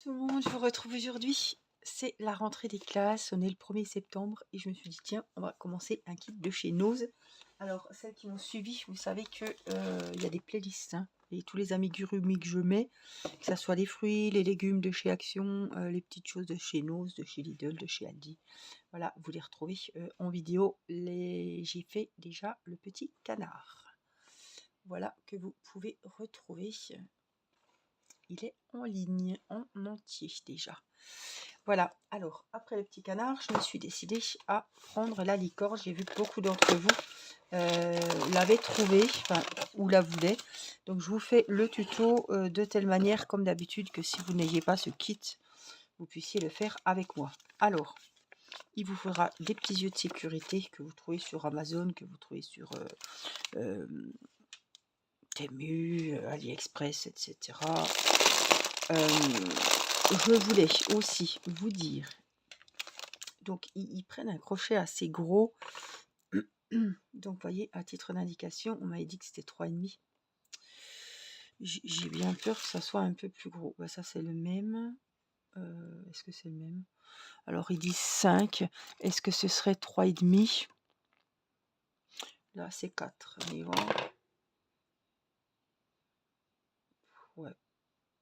Tout le monde, je vous retrouve aujourd'hui. C'est la rentrée des classes, on est le 1er septembre et je me suis dit tiens, on va commencer un kit de chez Nose. Alors celles qui m'ont suivi, vous savez que il y a des playlists hein, et tous les amigurumis que je mets, que ce soit les fruits, les légumes de chez Action, les petites choses de chez Nose, de chez Lidl, de chez Aldi. Voilà, vous les retrouvez en vidéo. J'ai fait déjà le petit canard. Voilà que vous pouvez retrouver. Il est en ligne, en entier déjà. Voilà, alors après le petit canard, je me suis décidée à prendre la licorne. J'ai vu que beaucoup d'entre vous l'avaient trouvé, enfin, ou la voulaient. Donc je vous fais le tuto de telle manière, comme d'habitude, que si vous n'ayez pas ce kit, vous puissiez le faire avec moi. Alors, il vous faudra des petits yeux de sécurité que vous trouvez sur Amazon, que vous trouvez sur Temu, AliExpress, etc. Je voulais aussi vous dire, donc ils prennent un crochet assez gros, donc vous voyez, à titre d'indication, on m'avait dit que c'était 3,5. J'ai bien peur que ça soit un peu plus gros. Bah, ça c'est le même. Est-ce que c'est le même? Alors ils disent 5. Est-ce que ce serait 3,5? Là c'est 4. Mais voilà. Ouais,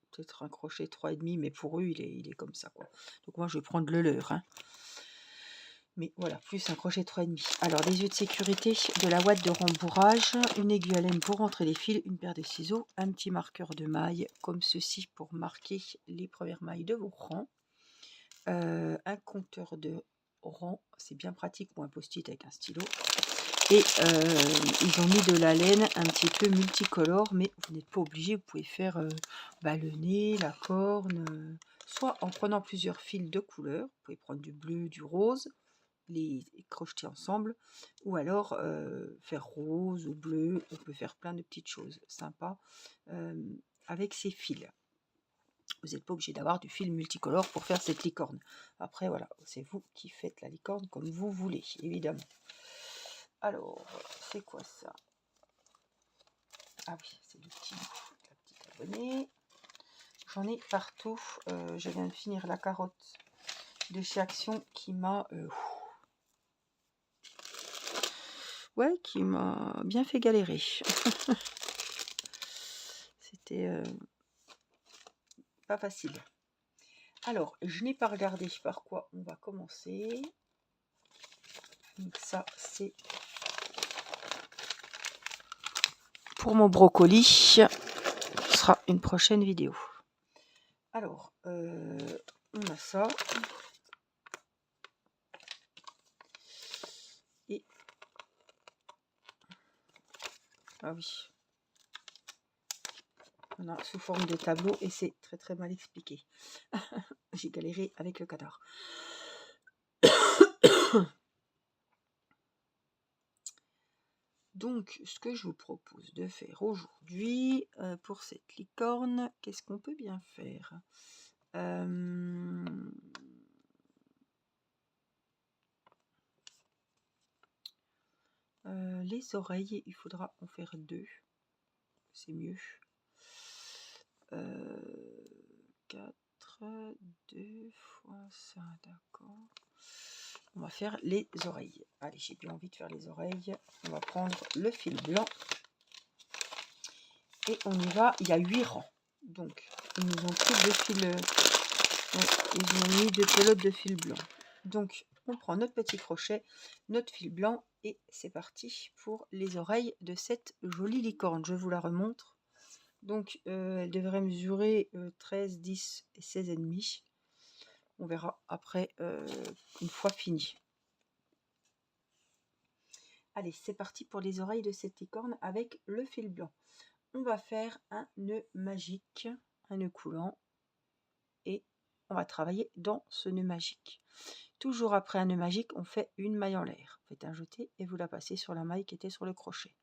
peut-être un crochet 3,5, mais pour eux il est comme ça quoi. Donc moi je vais prendre le leur. Hein. Mais voilà, plus un crochet 3,5. Alors, des yeux de sécurité, de la ouate de rembourrage, une aiguille à laine pour rentrer les fils, une paire de ciseaux, un petit marqueur de mailles, comme ceci, pour marquer les premières mailles de vos rangs. Un compteur de rangs, c'est bien pratique pour un post-it avec un stylo. Et ils ont mis de la laine un petit peu multicolore, mais vous n'êtes pas obligé, vous pouvez faire le nez, la corne, soit en prenant plusieurs fils de couleurs, vous pouvez prendre du bleu, du rose, les crocheter ensemble, ou alors faire rose ou bleu. On peut faire plein de petites choses sympas avec ces fils. Vous n'êtes pas obligé d'avoir du fil multicolore pour faire cette licorne. Après voilà, c'est vous qui faites la licorne comme vous voulez, évidemment. Alors, c'est quoi ça? Ah oui, c'est le petit, la petite abonnée. J'en ai partout. Je viens de finir la carotte de chez Action qui m'a qui m'a bien fait galérer. C'était pas facile. Alors, je n'ai pas regardé par quoi on va commencer. Donc ça, c'est pour mon brocoli. Ce sera une prochaine vidéo. Alors, on a ça. Et... ah oui. On a sous forme de tableau et c'est très très mal expliqué. J'ai galéré avec le canard. Donc, ce que je vous propose de faire aujourd'hui pour cette licorne, qu'est-ce qu'on peut bien faire? Les oreilles, il faudra en faire 2. C'est mieux. 4, 2 fois ça, d'accord. On va faire les oreilles. Allez, j'ai bien envie de faire les oreilles. On va prendre le fil blanc. Et on y va. Il y a 8 rangs. Donc, ils nous ont pris 2 fils. Ils ont mis 2 pelotes de fil blanc. Donc, on prend notre petit crochet, notre fil blanc. Et c'est parti pour les oreilles de cette jolie licorne. Je vous la remontre. Donc, elle devrait mesurer 13, 10 et 16,5. On verra après, une fois fini. Allez, c'est parti pour les oreilles de cette licorne avec le fil blanc. On va faire un nœud magique, un nœud coulant. Et on va travailler dans ce nœud magique. Toujours après un nœud magique, on fait une maille en l'air. Vous faites un jeté et vous la passez sur la maille qui était sur le crochet.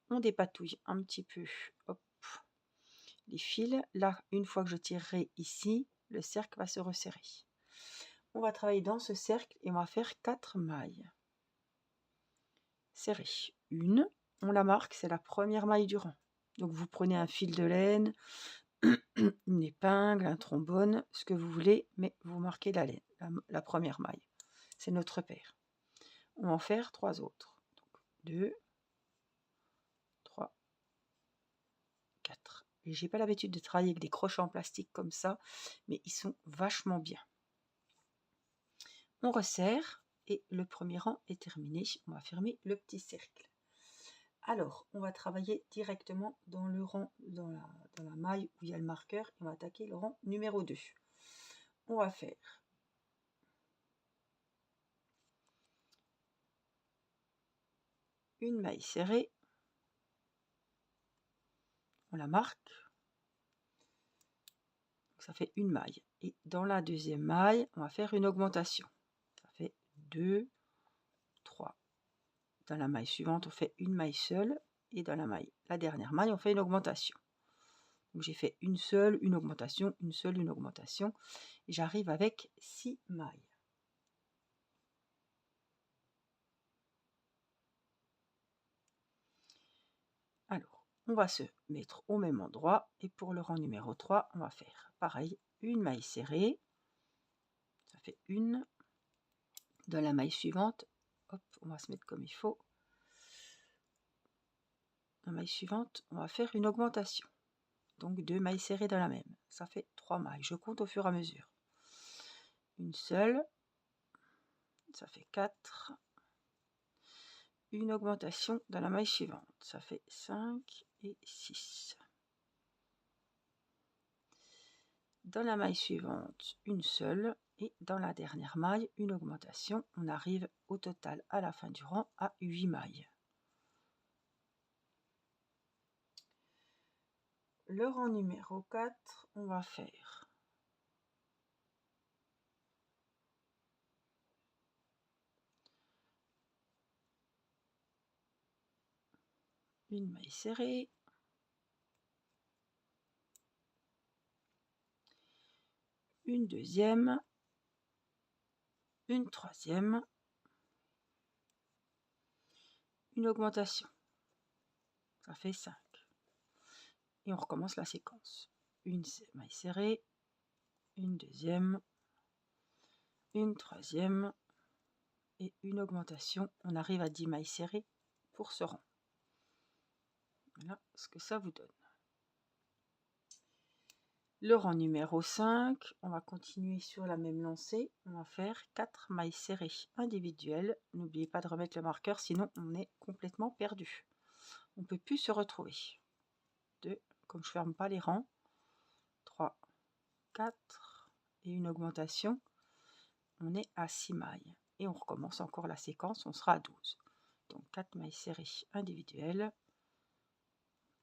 On dépatouille un petit peu, hop, les fils. Là, une fois que je tirerai ici, le cercle va se resserrer. On va travailler dans ce cercle et on va faire 4 mailles. Serrer. Une, on la marque, c'est la première maille du rang. Donc vous prenez un fil de laine, une épingle, un trombone, ce que vous voulez, mais vous marquez la laine, la première maille. C'est notre paire. On va en faire 3 autres. Donc, 2, 3, 4. Et j'ai pas l'habitude de travailler avec des crochets en plastique comme ça, mais ils sont vachement bien. On resserre et le premier rang est terminé. On va fermer le petit cercle. Alors, on va travailler directement dans le rang, dans la maille où il y a le marqueur, et on va attaquer le rang numéro 2. On va faire une maille serrée, on la marque, ça fait une maille. Et dans la deuxième maille, on va faire une augmentation. Ça fait 2, 3. Dans la maille suivante, on fait une maille seule, et dans la dernière maille, on fait une augmentation. Donc j'ai fait une seule, une augmentation, une seule, une augmentation, et j'arrive avec 6 mailles. Alors, on va se mettre au même endroit, et pour le rang numéro 3, on va faire pareil, une maille serrée, ça fait une. Dans la maille suivante, hop, on va se mettre comme il faut. Dans la maille suivante, on va faire une augmentation. Donc 2 mailles serrées dans la même. Ça fait 3 mailles. Je compte au fur et à mesure. Une seule, ça fait 4. Une augmentation dans la maille suivante. Ça fait 5 et 6. Dans la maille suivante, une seule. Et dans la dernière maille, une augmentation. On arrive au total à la fin du rang à 8 mailles. Le rang numéro 4, on va faire une maille serrée, une deuxième, une troisième, une augmentation. Ça fait 5. Et on recommence la séquence. Une maille serrée, une deuxième, une troisième et une augmentation. On arrive à 10 mailles serrées pour ce rang. Voilà ce que ça vous donne. Le rang numéro 5, on va continuer sur la même lancée. On va faire 4 mailles serrées individuelles. N'oubliez pas de remettre le marqueur, sinon on est complètement perdu. On ne peut plus se retrouver. 2, comme je ne ferme pas les rangs. 3, 4 et une augmentation. On est à 6 mailles. Et on recommence encore la séquence, on sera à 12. Donc 4 mailles serrées individuelles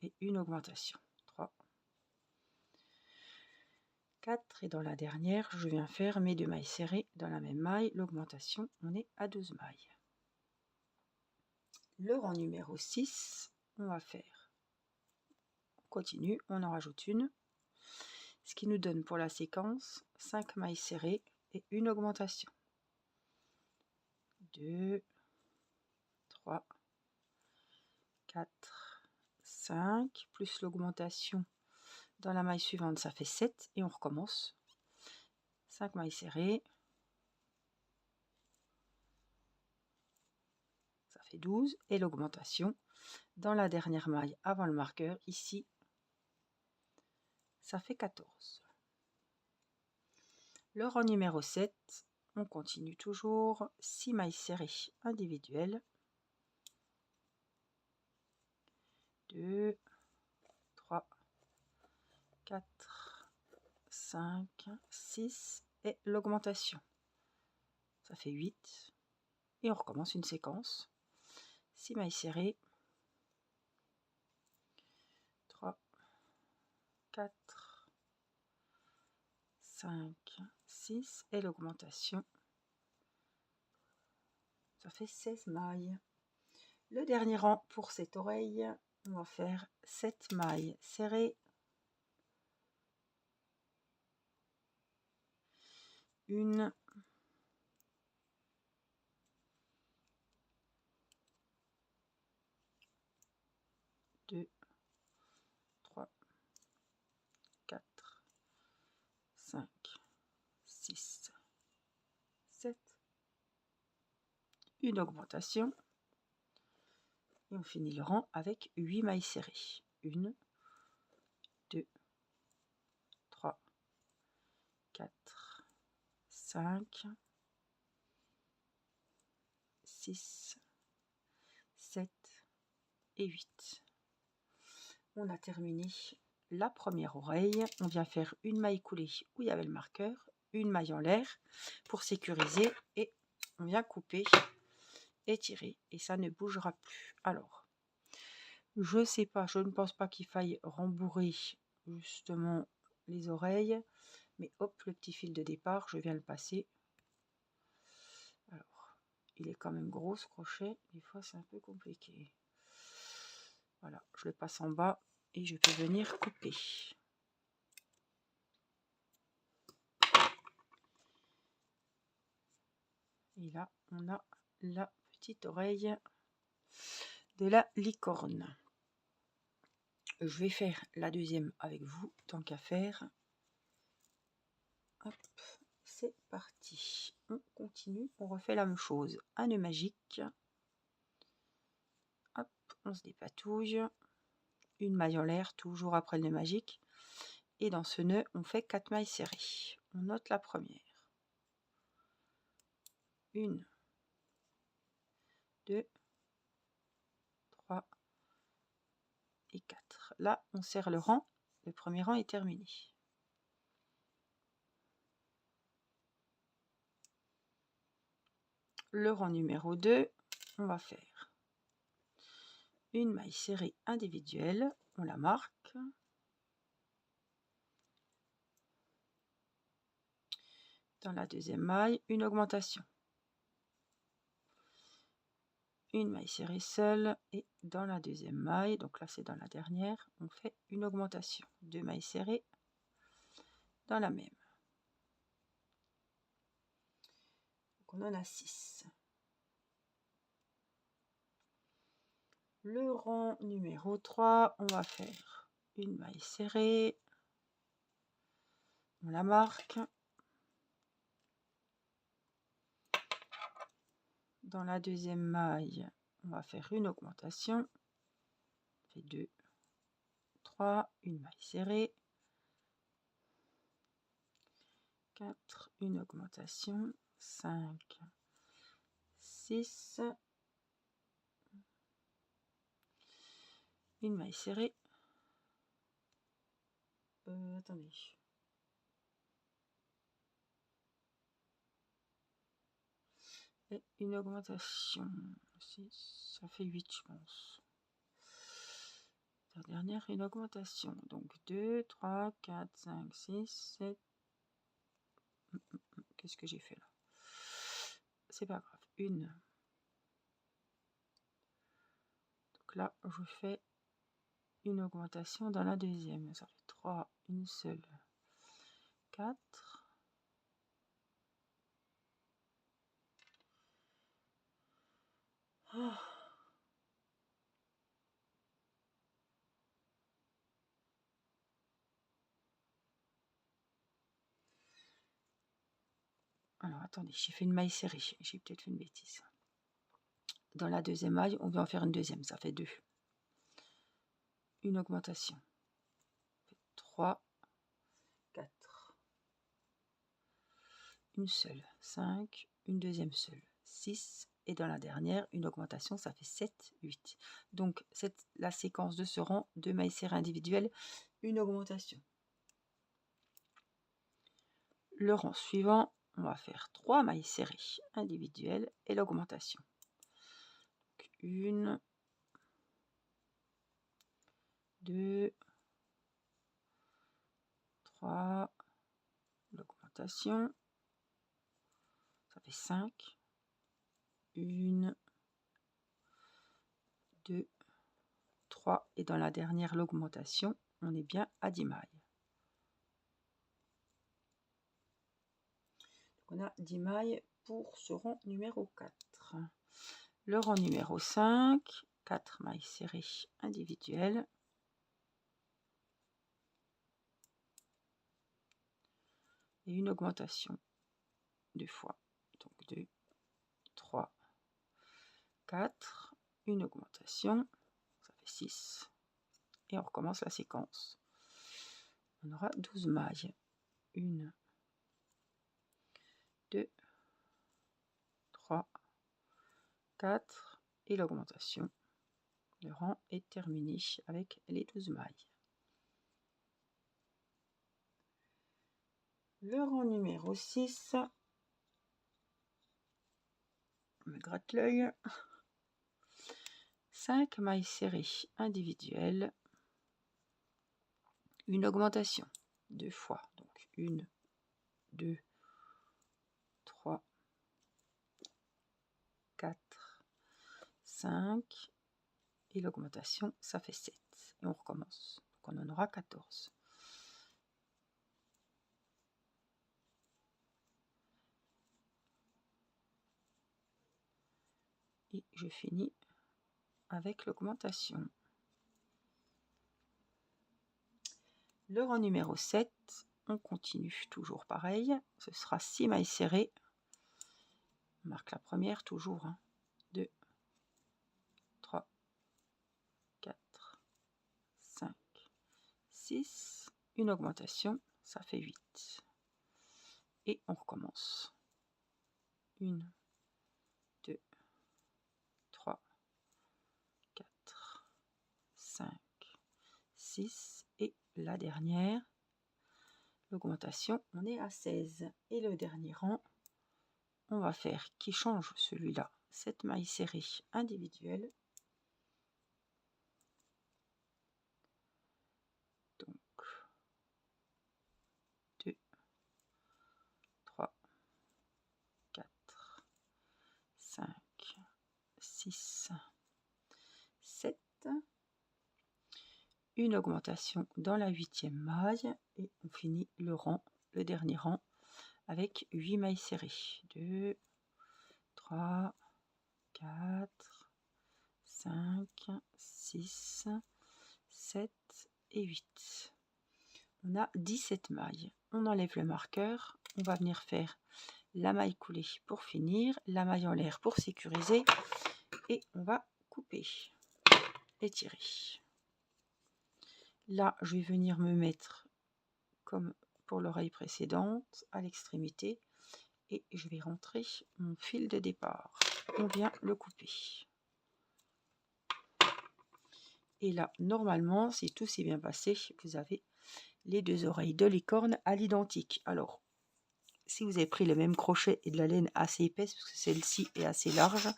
et une augmentation. 3, 4 et dans la dernière, je viens faire mes 2 mailles serrées dans la même maille. L'augmentation, on est à 12 mailles. Le rang numéro 6, on va faire, on continue, on en rajoute une. Ce qui nous donne pour la séquence 5 mailles serrées et une augmentation. 2, 3, 4, 5, plus l'augmentation dans la maille suivante, ça fait 7 et on recommence. 5 mailles serrées, ça fait 12 et l'augmentation dans la dernière maille avant le marqueur, ici, ça fait 14. Le rang numéro 7, on continue toujours, 6 mailles serrées individuelles, 2, 3, 4, 5, 6 et l'augmentation. Ça fait 8 et on recommence une séquence. 6 mailles serrées, 3, 4, 5, 6 et l'augmentation. Ça fait 16 mailles. Le dernier rang pour cette oreille, on va faire 7 mailles serrées, une, 2, 3, 4, une augmentation et on finit le rang avec 8 mailles serrées. 1, 2, 3, 4, 5, 6, 7 et 8. On a terminé la première oreille. On vient faire une maille coulée où il y avait le marqueur, une maille en l'air pour sécuriser et on vient couper et tirer et ça ne bougera plus. Alors, je sais pas, je ne pense pas qu'il faille rembourrer justement les oreilles, mais hop, le petit fil de départ, je viens le passer. Alors, il est quand même gros ce crochet, des fois c'est un peu compliqué. Voilà, je le passe en bas et je peux venir couper. Et là, on a la petite oreille de la licorne. Je vais faire la deuxième avec vous, tant qu'à faire. Hop, c'est parti. On continue, on refait la même chose. Un nœud magique. Hop, on se dépatouille. Une maille en l'air, toujours après le nœud magique. Et dans ce nœud, on fait 4 mailles serrées. On note la première. 1, 2, 3 et 4. Là, on serre le rang. Le premier rang est terminé. Le rang numéro 2, on va faire une maille serrée individuelle. On la marque. Dans la deuxième maille, une augmentation. Une maille serrée seule et dans la deuxième maille, donc là c'est dans la dernière, on fait une augmentation. 2 mailles serrées dans la même. Donc on en a 6. Le rang numéro 3, on va faire une maille serrée. On la marque. Dans la deuxième maille, on va faire une augmentation. On fait 2, 3, une maille serrée. 4, une augmentation. 5, 6, une maille serrée. Attendez. Et une augmentation. 6, ça fait 8, je pense. La dernière, une augmentation. Donc 2, 3, 4, 5, 6, 7. Qu'est-ce que j'ai fait là? C'est pas grave. Une. Donc là, je fais une augmentation dans la deuxième. Ça fait 3, une seule. 4. Oh. Alors attendez, j'ai fait une maille serrée. J'ai peut-être fait une bêtise. Dans la deuxième maille, on vient en faire une deuxième. Ça fait 2. Une augmentation. 3, 4. Une seule. 5. Une deuxième seule. 6. Et dans la dernière, une augmentation, ça fait 7, 8. Donc, la séquence de ce rang, 2 mailles serrées individuelles, une augmentation. Le rang suivant, on va faire 3 mailles serrées individuelles et l'augmentation. 1, 2, 3, l'augmentation, ça fait 5. 1, 2, 3. Et dans la dernière, l'augmentation, on est bien à 10 mailles. On a 10 mailles pour ce rang numéro 4. Le rang numéro 5, 4 mailles serrées individuelles. Et une augmentation 2 fois. Donc 2, 3, 4, une augmentation, ça fait 6, et on recommence la séquence. On aura 12 mailles, 1, 2, 3, 4, et l'augmentation. Le rang est terminé avec les 12 mailles. Le rang numéro 6, je me gratte l'œil, 5 mailles serrées individuelles, une augmentation 2 fois, donc 1, 2, 3, 4, 5, et l'augmentation ça fait 7, et on recommence, donc on en aura 14. Et je finis avec l'augmentation. Le rang numéro 7, on continue toujours pareil, ce sera 6 mailles serrées, on marque la première toujours, 2, 3, 4, 5, 6, une augmentation, ça fait 8. Et on recommence. 1, 2, 3, 4, 5, 6, et la dernière, l'augmentation, on est à 16. Et le dernier rang, on va faire qui change celui-là, 7 mailles serrées individuelles. Donc 2, 3, 4, 5, 6, 7. Une augmentation dans la 8e maille et on finit le rang, le dernier rang, avec 8 mailles serrées. 2, 3, 4, 5, 6, 7 et 8. On a 17 mailles. On enlève le marqueur, on va venir faire la maille coulée pour finir, la maille en l'air pour sécuriser, et on va couper et tirer. Là, je vais venir me mettre comme pour l'oreille précédente à l'extrémité et je vais rentrer mon fil de départ. On vient le couper. Et là, normalement, si tout s'est bien passé, vous avez les deux oreilles de licorne à l'identique. Alors, si vous avez pris le même crochet et de la laine assez épaisse, parce que celle-ci est assez large,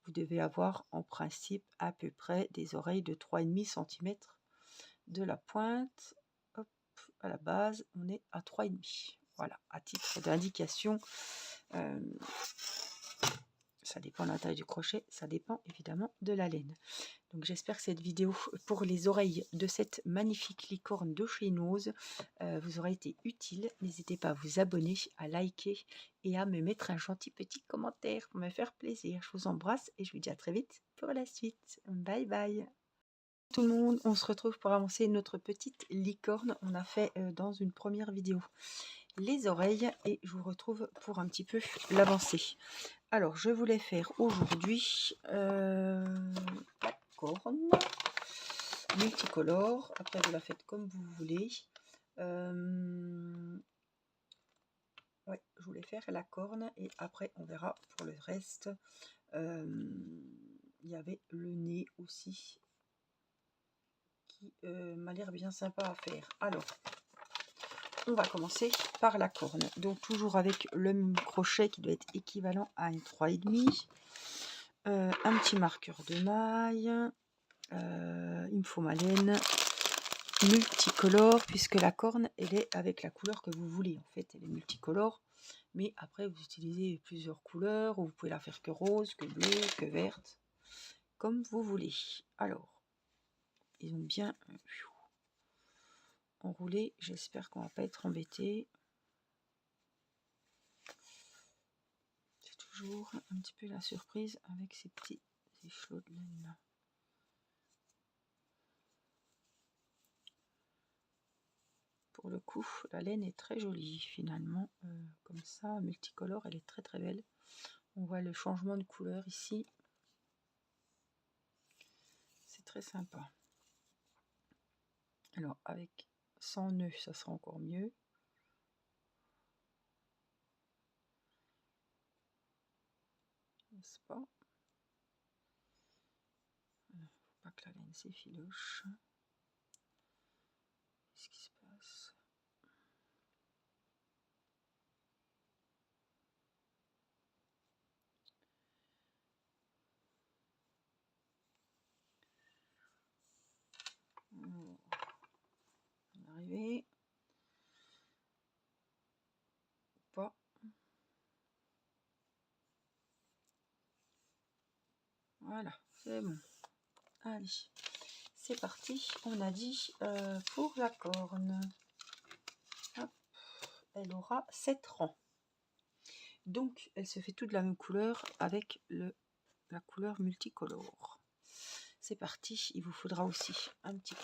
vous devez avoir en principe à peu près des oreilles de 3,5 cm de la pointe. Hop, à la base, on est à 3,5. Voilà, à titre d'indication. Ça dépend de la taille du crochet, ça dépend évidemment de la laine. Donc j'espère que cette vidéo pour les oreilles de cette magnifique licorne de chez Nose vous aura été utile. N'hésitez pas à vous abonner, à liker et à me mettre un gentil petit commentaire pour me faire plaisir. Je vous embrasse et je vous dis à très vite pour la suite. Bye bye tout le monde, on se retrouve pour avancer notre petite licorne. On a fait dans une première vidéo les oreilles et je vous retrouve pour un petit peu l'avancer. Alors je voulais faire aujourd'hui la corne multicolore. Après vous la faites comme vous voulez. Ouais, je voulais faire la corne et après on verra pour le reste. Il y avait le nez aussi qui m'a l'air bien sympa à faire. Alors on va commencer par la corne, donc toujours avec le même crochet qui doit être équivalent à un 3,5, un petit marqueur de maille, il me faut ma laine multicolore puisque la corne elle est avec la couleur que vous voulez, en fait elle est multicolore, mais après vous utilisez plusieurs couleurs ou vous pouvez la faire que rose, que bleue, que verte, comme vous voulez. Alors ils ont bien enroulé, j'espère qu'on va pas être embêté. C'est toujours un petit peu la surprise avec ces petits échelots de laine là. Pour le coup, la laine est très jolie finalement, comme ça, multicolore, elle est très très belle. On voit le changement de couleur ici. très sympa. Alors avec 100 nœuds, ça sera encore mieux. N'est-ce pas? Faut pas que la laine s'effiloche. Qu'est-ce qui se passe? On va arriver. Pas. Voilà, c'est bon. Allez, c'est parti. On a dit pour la corne. Hop. Elle aura 7 rangs. Donc, elle se fait toute la même couleur avec la couleur multicolore. C'est parti. Il vous faudra aussi un petit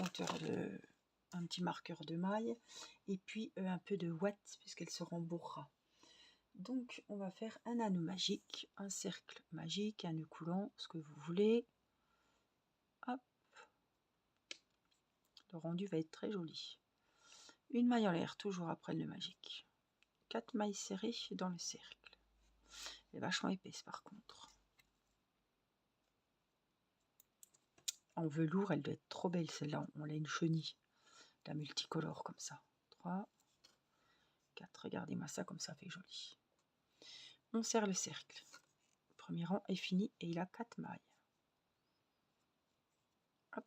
un petit marqueur de maille et puis un peu de ouate puisqu'elle se rembourrera. Donc, on va faire un anneau magique, un cercle magique, un nœud coulant, ce que vous voulez. Hop. Le rendu va être très joli. Une maille en l'air, toujours après le nœud magique. 4 mailles serrées dans le cercle. Elle est vachement épaisse par contre. En velours, elle doit être trop belle celle-là. On a une chenille, la multicolore comme ça. 3, 4, regardez-moi ça comme ça fait joli. On serre le cercle. Le premier rang est fini et il a 4 mailles. Hop.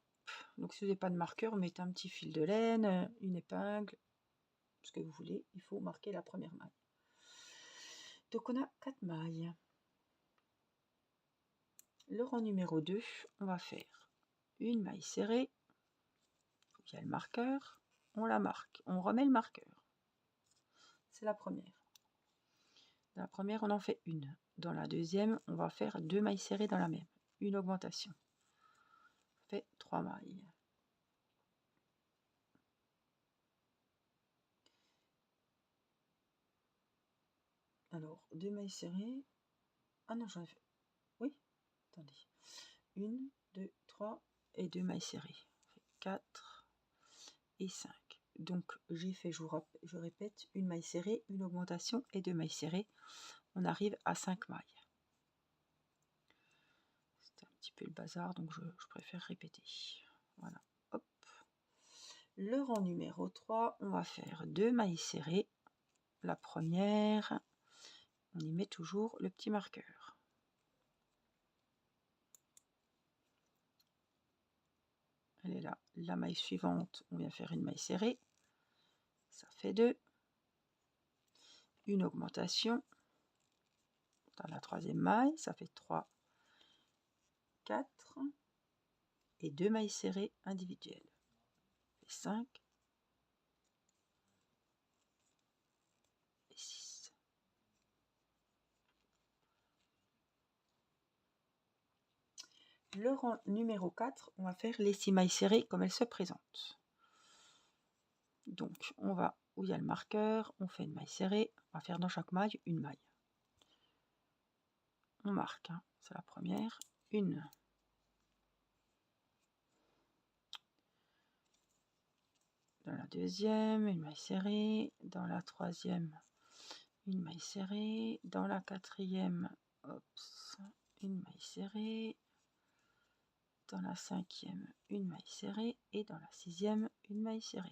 Donc si vous n'avez pas de marqueur, mettez un petit fil de laine, une épingle, ce que vous voulez. Il faut marquer la première maille. Donc on a 4 mailles. Le rang numéro 2, on va faire une maille serrée. Il y a le marqueur, on la marque, on remet le marqueur. C'est la première. Dans la première, on en fait une. Dans la deuxième, on va faire 2 mailles serrées dans la même. Une augmentation. On fait 3 mailles. Alors, 2 mailles serrées. Ah non, j'en ai fait. Oui, attendez. 1, 2, 3 et 2 mailles serrées. On fait 4 et 5. Donc, j'ai fait, je répète, une maille serrée, une augmentation et 2 mailles serrées. On arrive à 5 mailles. C'est un petit peu le bazar, donc je préfère répéter. Voilà, hop. Le rang numéro 3, on va faire 2 mailles serrées. La première, on y met toujours le petit marqueur. Elle est là. La maille suivante, on vient faire une maille serrée. Ça fait 2. Une augmentation. Dans la troisième maille, ça fait 3, 4. Et 2 mailles serrées individuelles. Ça fait 5 et 6. Le rang numéro 4, on va faire les 6 mailles serrées comme elles se présentent. Donc, on va où il y a le marqueur, on fait une maille serrée, on va faire dans chaque maille une maille. On marque, hein, c'est la première, une. Dans la deuxième, une maille serrée, dans la troisième, une maille serrée, dans la quatrième, une maille serrée, dans la cinquième, une maille serrée, et dans la sixième, une maille serrée.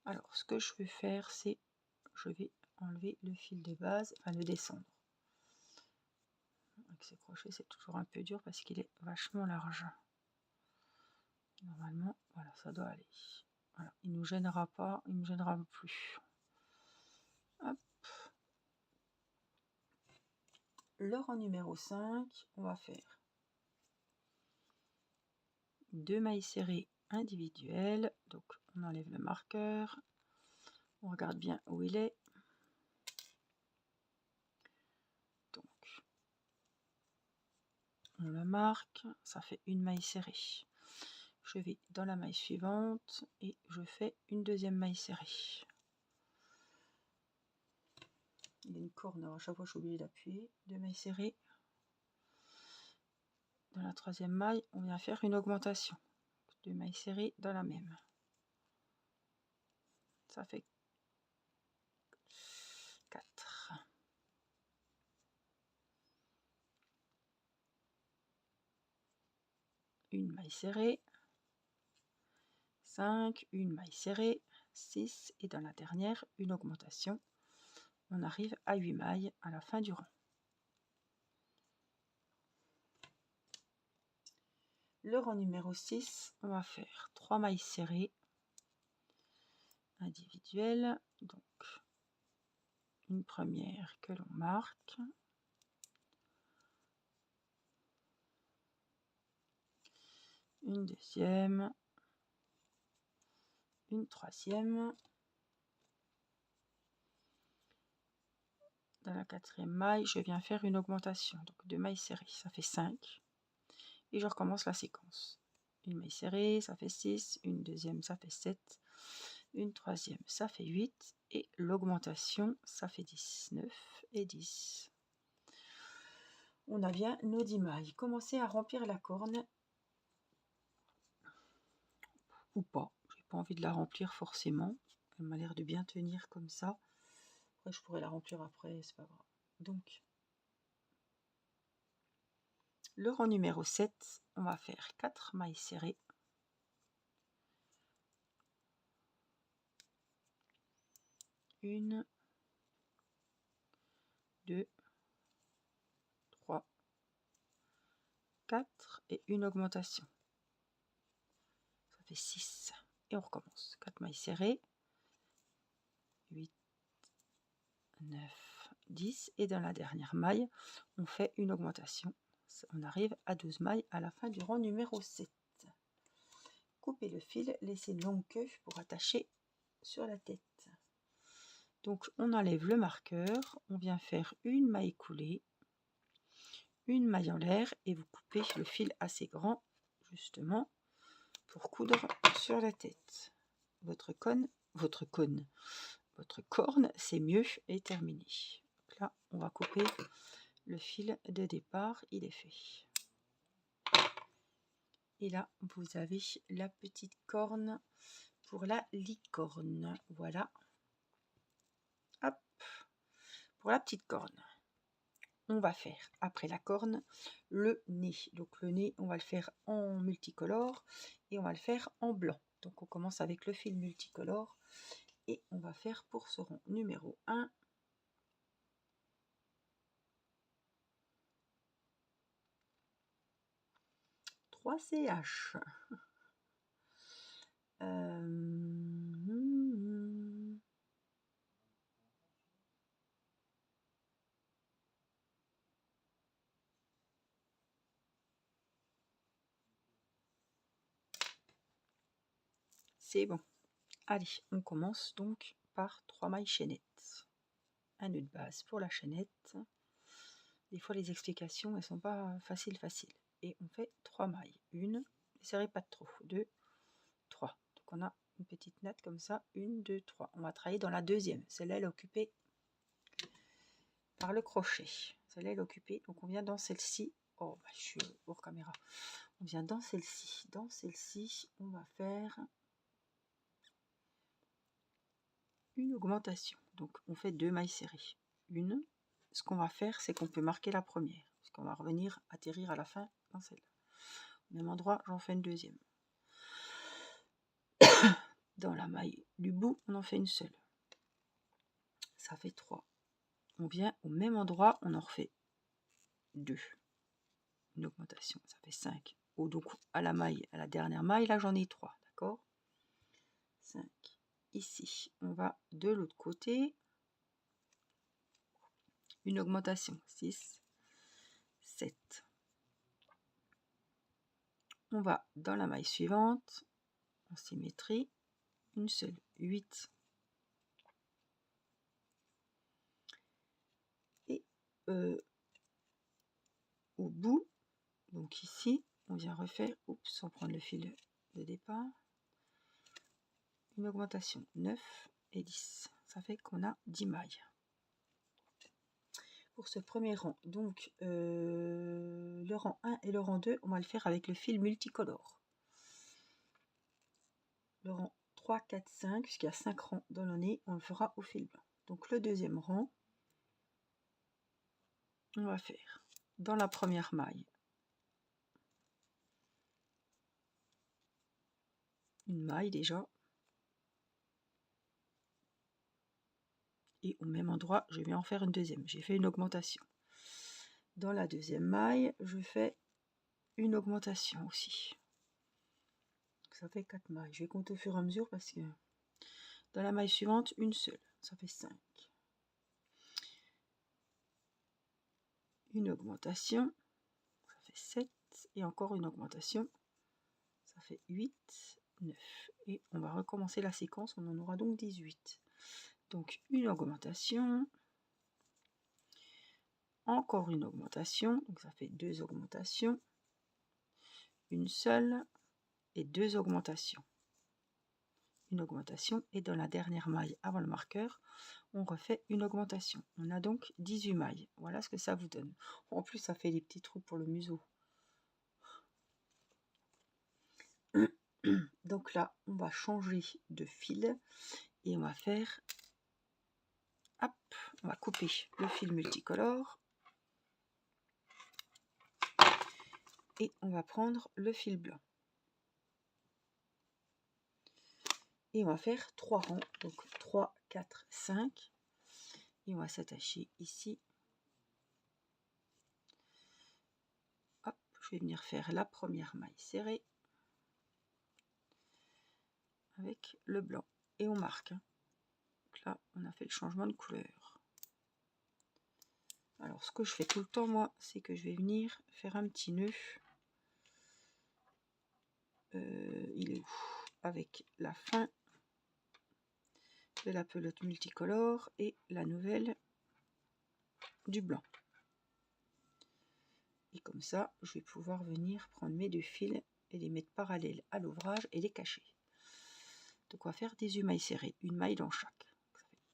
Alors, ce que je vais faire, c'est, je vais enlever le fil de base, enfin le descendre. Avec ces crochets, c'est toujours un peu dur parce qu'il est vachement large. Normalement, voilà, ça doit aller. Voilà, il ne nous gênera pas, il ne nous gênera plus. Hop. Le rang numéro 5, on va faire 2 mailles serrées individuelles. Donc, on enlève le marqueur. On regarde bien où il est. Donc, on le marque. Ça fait une maille serrée. Je vais dans la maille suivante et je fais une deuxième maille serrée. Il y a une corne, alors à chaque fois je suis obligée d'appuyer. 2 mailles serrées. dans la troisième maille, on vient faire une augmentation. 2 mailles serrées dans la même. Ça fait 4. Une maille serrée, 5, une maille serrée, 6, et dans la dernière, une augmentation. On arrive à 8 mailles à la fin du rang. Le rang numéro 6, on va faire 3 mailles serrées individuelles, donc une première que l'on marque, une deuxième, une troisième, dans la quatrième maille, je viens faire une augmentation, donc 2 mailles serrées, ça fait 5, et je recommence la séquence. Une maille serrée, ça fait 6, une deuxième, ça fait 7, une troisième, ça fait 8, et l'augmentation, ça fait 10, 9 et 10. On a bien nos 10 mailles. Commencez à remplir la corne, ou pas, j'ai pas envie de la remplir forcément, elle m'a l'air de bien tenir comme ça. Après, je pourrais la remplir après, c'est pas grave. Donc, le rang numéro 7, on va faire 4 mailles serrées. Une, 2, 3, 4 et une augmentation. Ça fait 6. Et on recommence. 4 mailles serrées. 8, 9, 10. Et dans la dernière maille, on fait une augmentation. On arrive à 12 mailles à la fin du rang numéro 7. Coupez le fil, laissez une longue queue pour attacher sur la tête. Donc on enlève le marqueur, on vient faire une maille coulée, une maille en l'air, et vous coupez le fil assez grand justement pour coudre sur la tête. Votre corne, c'est mieux, est terminé. Donc là, on va couper le fil de départ, il est fait. Et là, vous avez la petite corne pour la licorne. Voilà. Hop. Pour la petite corne, on va faire, après la corne, le nez. Donc le nez, on va le faire en multicolore et on va le faire en blanc. Donc on commence avec le fil multicolore et on va faire pour ce rond numéro 1 3 CH. C'est bon. Allez, on commence donc par 3 mailles chaînettes. Un nœud de base pour la chaînette. Des fois les explications elles sont pas faciles. Et on fait 3 mailles. Une, ne serrez pas trop. 2, 3. Donc on a une petite natte comme ça. 1, 2, 3. On va travailler dans la deuxième. Celle-là elle est occupée par le crochet. Celle-là elle est occupée. Donc on vient dans celle-ci. Oh, bah, je suis hors caméra. On vient dans celle-ci. Dans celle-ci, on va faire une augmentation. Donc on fait 2 mailles serrées. Une. Ce qu'on va faire, c'est qu'on peut marquer la première. Parce qu'on va revenir atterrir à la fin dans celle-là. Au même endroit, j'en fais une deuxième. Dans la maille du bout, on en fait une seule. Ça fait 3. On vient au même endroit, on en refait 2. Une augmentation, ça fait 5. Donc à la maille, à la dernière maille, là j'en ai 3, d'accord? 5. Ici, on va de l'autre côté. Une augmentation, 6, 7. On va dans la maille suivante, en symétrie, une seule, 8. Et au bout, donc ici, on vient refaire, oups, on prend le fil de départ, une augmentation, 9 et 10. Ça fait qu'on a 10 mailles. pour ce premier rang. Donc le rang 1 et le rang 2, on va le faire avec le fil multicolore. Le rang 3, 4, 5, puisqu'il y a 5 rangs dans le nez, on le fera au fil blanc. Donc le deuxième rang, on va faire dans la première maille une maille déjà, et au même endroit je vais en faire une deuxième. J'ai fait une augmentation. Dans la deuxième maille, je fais une augmentation aussi. Donc ça fait 4 mailles. Je vais compter au fur et à mesure parce que dans la maille suivante, une seule, ça fait 5. Une augmentation, ça fait 7, et encore une augmentation, ça fait 8, 9. Et on va recommencer la séquence, on en aura donc 18. Donc une augmentation, encore une augmentation, donc ça fait 2 augmentations, une seule et 2 augmentations. Une augmentation, et dans la dernière maille avant le marqueur, on refait une augmentation. On a donc 18 mailles. Voilà ce que ça vous donne. En plus, ça fait des petits trous pour le museau. Donc là, on va changer de fil et on va faire, hop, on va couper le fil multicolore et on va prendre le fil blanc. Et on va faire 3 rangs, donc 3, 4, 5. Et on va s'attacher ici. Hop, je vais venir faire la première maille serrée avec le blanc. Et on marque. Donc là, on a fait le changement de couleur. Alors, ce que je fais tout le temps, moi, c'est que je vais venir faire un petit nœud. Il est où? Avec la fin de la pelote multicolore et la nouvelle du blanc. Et comme ça, je vais pouvoir venir prendre mes 2 fils et les mettre parallèles à l'ouvrage et les cacher. Donc on va faire 18 mailles serrées, une maille dans chaque.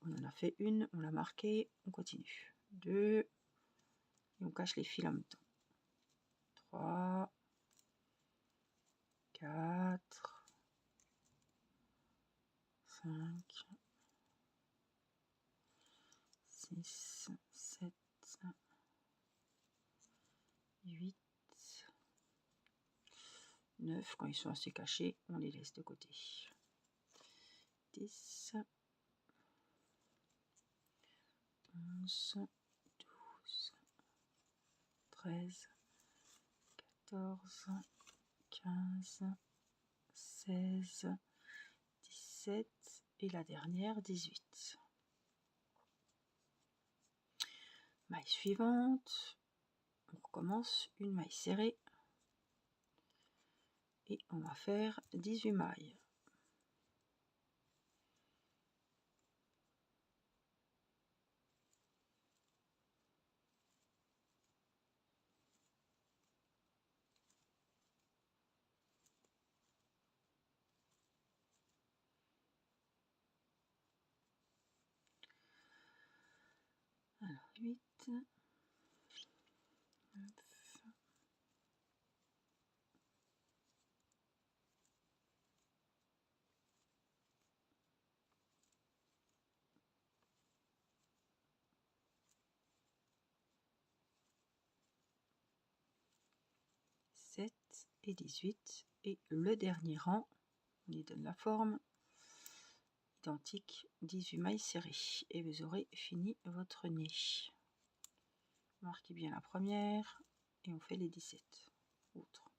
On en a fait une, on l'a marqué, on continue. 2, et on cache les fils en même temps. 3, 4, 5, 6, 7, 8, 9. Quand ils sont assez cachés, on les laisse de côté. 10, 11, 12, 13, 14, 15, 16, 17 et la dernière 18. Maille suivante, on recommence une maille serrée et on va faire 18 mailles. Alors 8, 9, 7 et 18, et le dernier rang, on y donne la forme, identique, 18 mailles serrées, et vous aurez fini votre nez. Marquez bien la première, et on fait les 17 autres.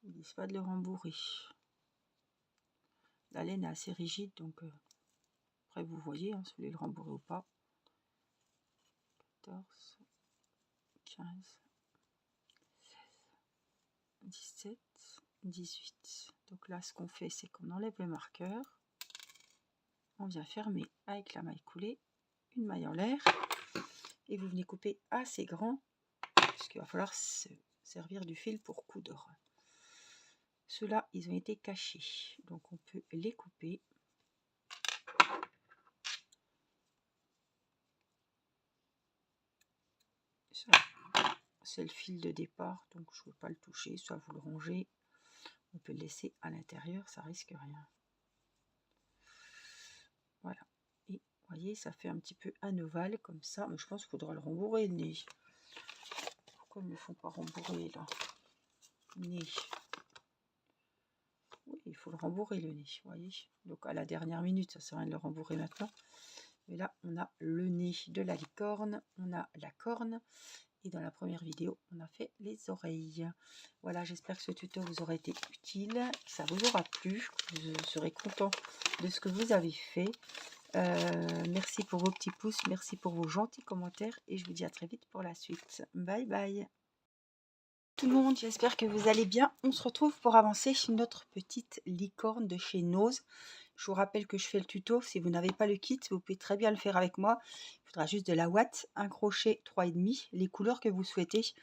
Ils disent pas de le rembourrer. La laine est assez rigide, donc après vous voyez si vous voulez le rembourrer ou pas. 14, 15, 16, 17, 18. Donc là, ce qu'on fait, c'est qu'on enlève le marqueur. On vient fermer avec la maille coulée, une maille en l'air, et vous venez couper assez grand, puisqu'il va falloir se servir du fil pour coudre. Ceux-là, ils ont été cachés, donc on peut les couper. Ça, c'est le fil de départ, donc je ne veux pas le toucher, soit vous le rangez, on peut le laisser à l'intérieur, ça risque rien. Voilà, et vous voyez, ça fait un petit peu un ovale comme ça, mais je pense qu'il faudra le rembourrer le nez. Pourquoi ils ne me font pas rembourrer là? Nez. Oui, il faut le rembourrer le nez, vous voyez. Donc à la dernière minute, ça sert à rien de le rembourrer maintenant. Mais là, on a le nez de la licorne, on a la corne. Et dans la première vidéo, on a fait les oreilles. Voilà, j'espère que ce tuto vous aura été utile, que ça vous aura plu, que vous serez content de ce que vous avez fait. Merci pour vos petits pouces, merci pour vos gentils commentaires et je vous dis à très vite pour la suite. Bye bye tout le monde, j'espère que vous allez bien. On se retrouve pour avancer sur notre petite licorne de chez Nose. Je vous rappelle que je fais le tuto. Si vous n'avez pas le kit, vous pouvez très bien le faire avec moi. Il faudra juste de la ouate, un crochet 3,5, les couleurs que vous souhaitez.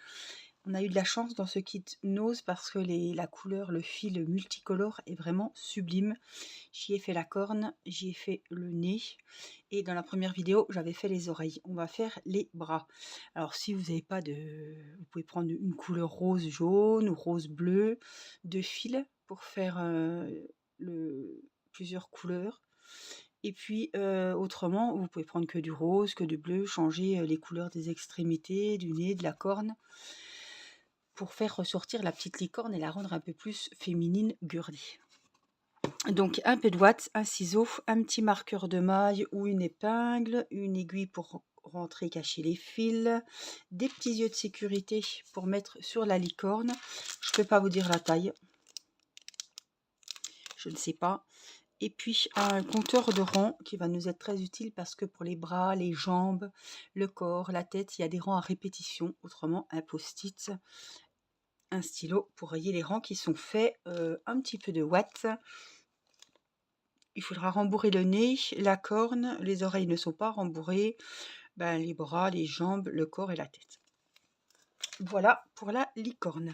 On a eu de la chance dans ce kit Nose parce que la couleur, le fil multicolore est vraiment sublime. J'y ai fait la corne, j'y ai fait le nez et dans la première vidéo, j'avais fait les oreilles. On va faire les bras. Alors si vous n'avez pas de... Vous pouvez prendre une couleur rose jaune ou rose bleu, deux fils pour faire plusieurs couleurs. Et puis autrement, vous pouvez prendre que du rose, que du bleu, changer les couleurs des extrémités, du nez, de la corne, pour faire ressortir la petite licorne et la rendre un peu plus féminine, girly. Donc un peu de ouate, un ciseau, un petit marqueur de maille ou une épingle, une aiguille pour rentrer, cacher les fils, des petits yeux de sécurité pour mettre sur la licorne. Je ne peux pas vous dire la taille, je ne sais pas. Et puis un compteur de rangs qui va nous être très utile parce que pour les bras, les jambes, le corps, la tête, il y a des rangs à répétition. Autrement, un post-it, un stylo pour rayer les rangs qui sont faits, un petit peu de ouate. Il faudra rembourrer le nez, la corne, les oreilles ne sont pas rembourrées, les bras, les jambes, le corps et la tête. Voilà pour la licorne.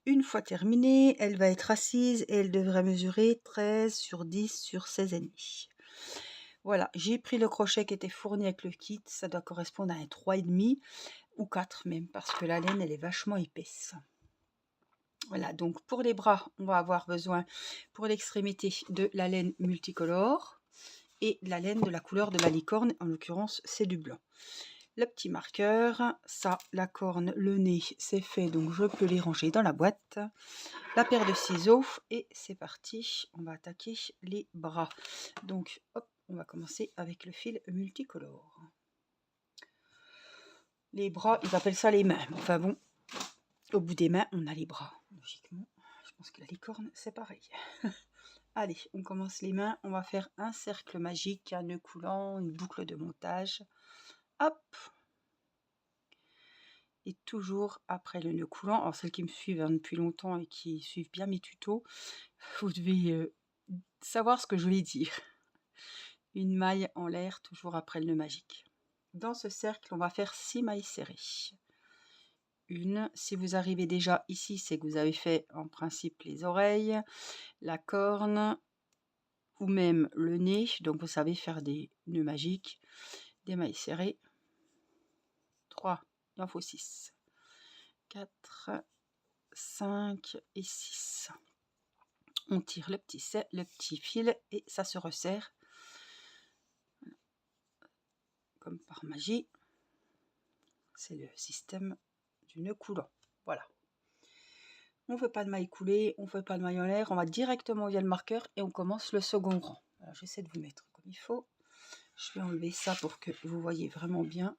Une fois terminée, elle va être assise et elle devrait mesurer 13 sur 10 sur 16,5. Voilà, j'ai pris le crochet qui était fourni avec le kit, ça doit correspondre à un 3,5 ou 4 même, parce que la laine elle est vachement épaisse. Voilà, donc pour les bras, on va avoir besoin pour l'extrémité de la laine multicolore et de la laine de la couleur de la licorne, en l'occurrence c'est du blanc. Le petit marqueur, ça, la corne, le nez, c'est fait, donc je peux les ranger dans la boîte. La paire de ciseaux et c'est parti, on va attaquer les bras. Donc hop, on va commencer avec le fil multicolore. Les bras, ils appellent ça les mains, enfin bon, au bout des mains, on a les bras, logiquement. Je pense que la licorne, c'est pareil. Allez, on commence les mains, on va faire un cercle magique, un nœud coulant, une boucle de montage. Hop! Et toujours après le nœud coulant, alors celles qui me suivent depuis longtemps et qui suivent bien mes tutos, vous devez savoir ce que je vais dire. Une maille en l'air, toujours après le nœud magique. Dans ce cercle, on va faire 6 mailles serrées. Une, si vous arrivez déjà ici, c'est que vous avez fait en principe les oreilles, la corne ou même le nez, donc vous savez faire des nœuds magiques, des mailles serrées. 3, il en faut 6. 4, 5 et 6. On tire le petit fil et ça se resserre comme par magie. C'est le système du nœud coulant. Voilà. On ne fait pas de maille coulée, on ne fait pas de maille en l'air, on va directement où il y a le marqueur et on commence le second rang. J'essaie de vous mettre comme il faut. Je vais enlever ça pour que vous voyez vraiment bien.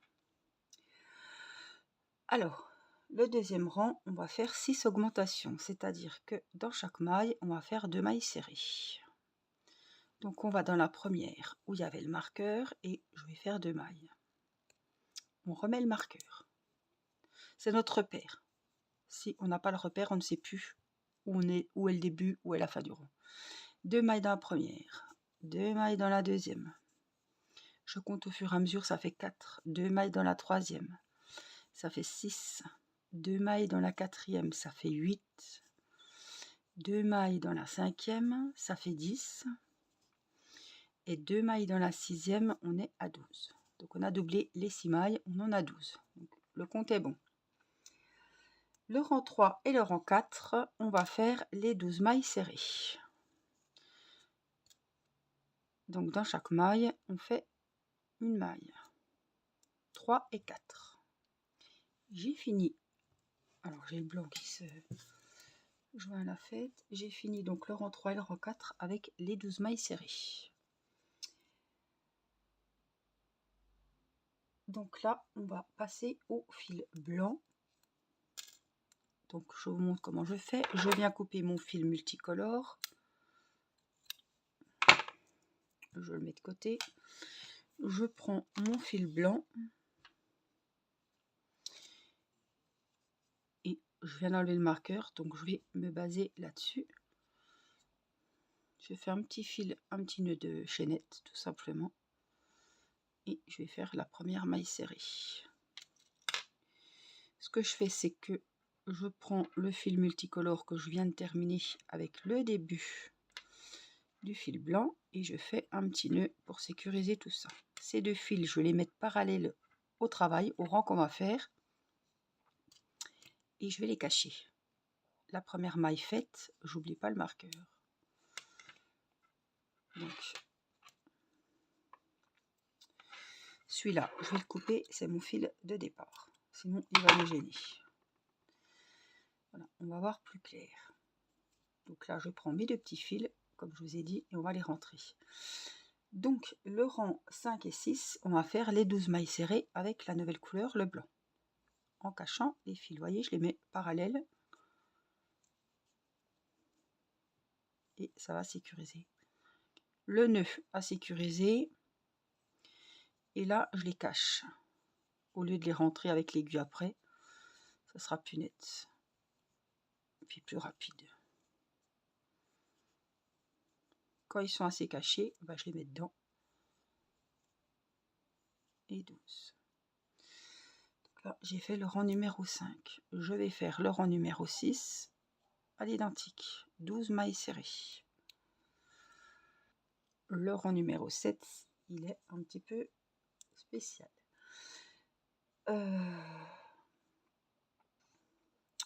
Alors, le deuxième rang, on va faire 6 augmentations, c'est-à-dire que dans chaque maille, on va faire 2 mailles serrées. Donc on va dans la première où il y avait le marqueur et je vais faire 2 mailles. On remet le marqueur. C'est notre repère. Si on n'a pas le repère, on ne sait plus où est le début, où est la fin du rang. 2 mailles dans la première, 2 mailles dans la deuxième. je compte au fur et à mesure, ça fait 4, 2 mailles dans la troisième, ça fait 6, 2 mailles dans la quatrième, ça fait 8, 2 mailles dans la cinquième, ça fait 10, et 2 mailles dans la sixième, on est à 12. Donc on a doublé les 6 mailles, on en a 12. Donc, le compte est bon. Le rang 3 et le rang 4, on va faire les 12 mailles serrées. Donc dans chaque maille, on fait une maille. 3 et 4. J'ai fini. Alors j'ai le blanc qui se joint à la fête. J'ai fini donc le rang 3 et le rang 4 avec les 12 mailles serrées. Donc là, on va passer au fil blanc. Donc je vous montre comment je fais. Je viens couper mon fil multicolore. Je le mets de côté. Je prends mon fil blanc. Et je viens d'enlever le marqueur, donc je vais me baser là-dessus. Je fais un petit fil, un petit nœud de chaînette, tout simplement. Et je vais faire la première maille serrée. Ce que je fais, c'est que je prends le fil multicolore que je viens de terminer avec le début du fil blanc et je fais un petit nœud pour sécuriser tout ça. Ces deux fils, je vais les mettre parallèles au travail, au rang qu'on va faire, et je vais les cacher. La première maille faite, j'oublie pas le marqueur. Donc celui-là, je vais le couper, c'est mon fil de départ. Sinon, il va me gêner. Voilà, on va voir plus clair. Donc là, je prends mes deux petits fils, comme je vous ai dit, et on va les rentrer. Donc, le rang 5 et 6, on va faire les 12 mailles serrées avec la nouvelle couleur, le blanc. En cachant les fils, vous voyez, je les mets parallèles. Et ça va sécuriser. Le nœud à sécuriser. Et là, je les cache. Au lieu de les rentrer avec l'aiguille après, ça sera plus net. Et puis plus rapide. Quand ils sont assez cachés, bah, je les mets dedans. Et 12. Donc là, j'ai fait le rang numéro 5. Je vais faire le rang numéro 6 à l'identique. 12 mailles serrées. Le rang numéro 7, il est un petit peu spécial.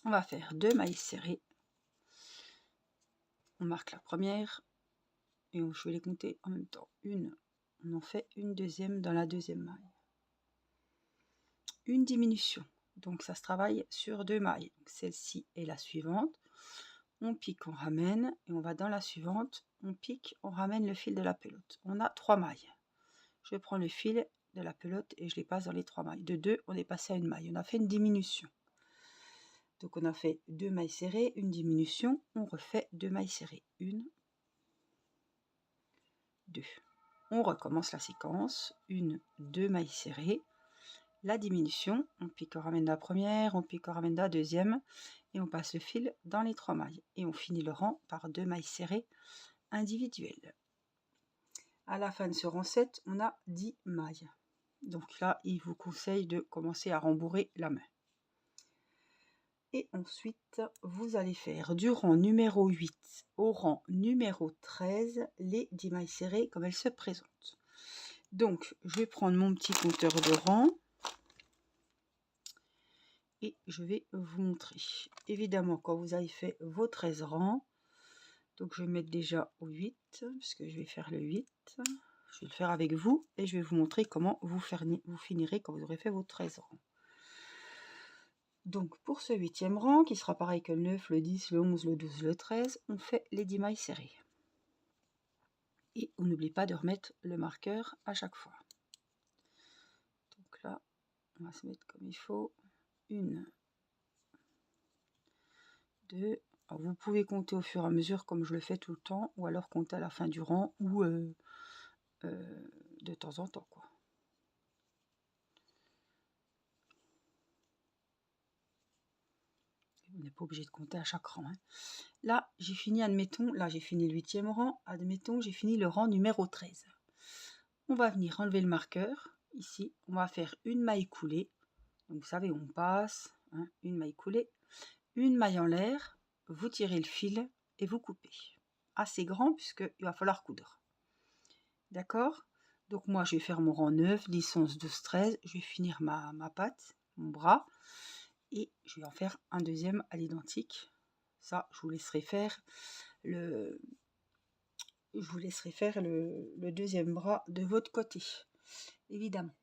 On va faire 2 mailles serrées. On marque la première et je vais les compter en même temps. Une, on en fait une deuxième dans la deuxième maille. Une diminution, donc ça se travaille sur 2 mailles. Celle-ci et la suivante. On pique, on ramène et on va dans la suivante. On pique, on ramène le fil de la pelote. On a 3 mailles. Je prends le fil de la pelote et je les passe dans les 3 mailles. De 2, on est passé à une maille. On a fait une diminution. Donc on a fait 2 mailles serrées, une diminution. On refait 2 mailles serrées. 1, 2. On recommence la séquence. 1, 2 mailles serrées. La diminution, on pique, on ramène la première, on pique, on ramène la deuxième. Et on passe le fil dans les 3 mailles. Et on finit le rang par 2 mailles serrées individuelles. À la fin de ce rang 7, on a 10 mailles. Donc là, il vous conseille de commencer à rembourrer la main. Et ensuite, vous allez faire du rang numéro 8 au rang numéro 13 les 10 mailles serrées comme elles se présentent. Donc, je vais prendre mon petit compteur de rang et je vais vous montrer. Évidemment, quand vous avez fait vos 13 rangs, donc je vais mettre déjà au 8, parce que je vais faire le 8. Je vais le faire avec vous et je vais vous montrer comment vous finirez quand vous aurez fait vos 13 rangs. Donc pour ce 8e rang, qui sera pareil que le 9, le 10, le 11, le 12, le 13, on fait les 10 mailles serrées. Et on n'oublie pas de remettre le marqueur à chaque fois. Donc là, on va se mettre comme il faut. 1, 2. Alors vous pouvez compter au fur et à mesure comme je le fais tout le temps, ou alors compter à la fin du rang, ou de temps en temps, quoi. On n'est pas obligé de compter à chaque rang. Hein. Là, j'ai fini, admettons, là j'ai fini le 8e rang, admettons, j'ai fini le rang numéro 13. On va venir enlever le marqueur ici, on va faire une maille coulée. Donc vous savez, on passe, hein, une maille coulée, une maille en l'air, vous tirez le fil et vous coupez. Assez grand puisqu'il va falloir coudre. D'accord? Donc moi je vais faire mon rang 9, 10, 11, 12, 13, je vais finir ma patte, mon bras, et je vais en faire un deuxième à l'identique. Ça, je vous laisserai faire le deuxième bras de votre côté, évidemment.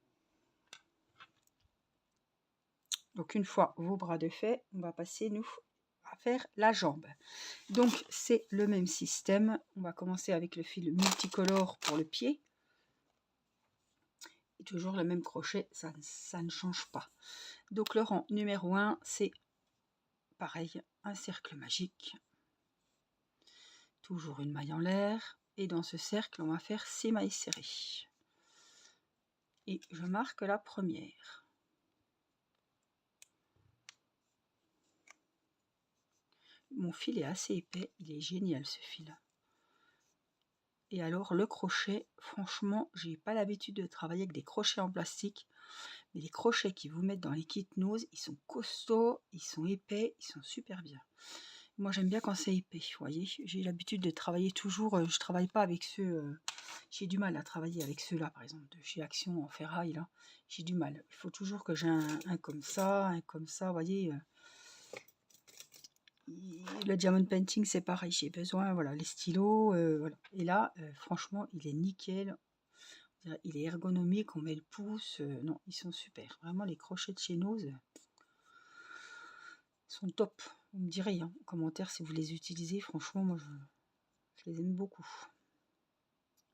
Donc une fois vos bras de fait, on va passer nous à faire la jambe. Donc c'est le même système. On va commencer avec le fil multicolore pour le pied. Et toujours le même crochet, ça ne change pas. Donc le rang numéro 1, c'est pareil, un cercle magique. Toujours une maille en l'air. Et dans ce cercle, on va faire 6 mailles serrées. Et je marque la première. Mon fil est assez épais, il est génial ce fil. Et alors le crochet, franchement, j'ai pas l'habitude de travailler avec des crochets en plastique, mais les crochets qui vous mettent dans les kits Nose, ils sont costauds, ils sont épais, ils sont super bien. Moi j'aime bien quand c'est épais, vous voyez, j'ai l'habitude de travailler toujours, je travaille pas avec ceux, j'ai du mal à travailler avec ceux-là, par exemple, de chez Action en ferraille, là, j'ai du mal. Il faut toujours que j'ai un comme ça, vous voyez. Le diamond painting c'est pareil, j'ai besoin, voilà, les stylos, voilà. Et là, franchement, il est nickel, il est ergonomique, on met le pouce, non, ils sont super. Vraiment, les crochets de chez Nose sont top. Vous me direz en commentaire si vous les utilisez, franchement, moi je les aime beaucoup.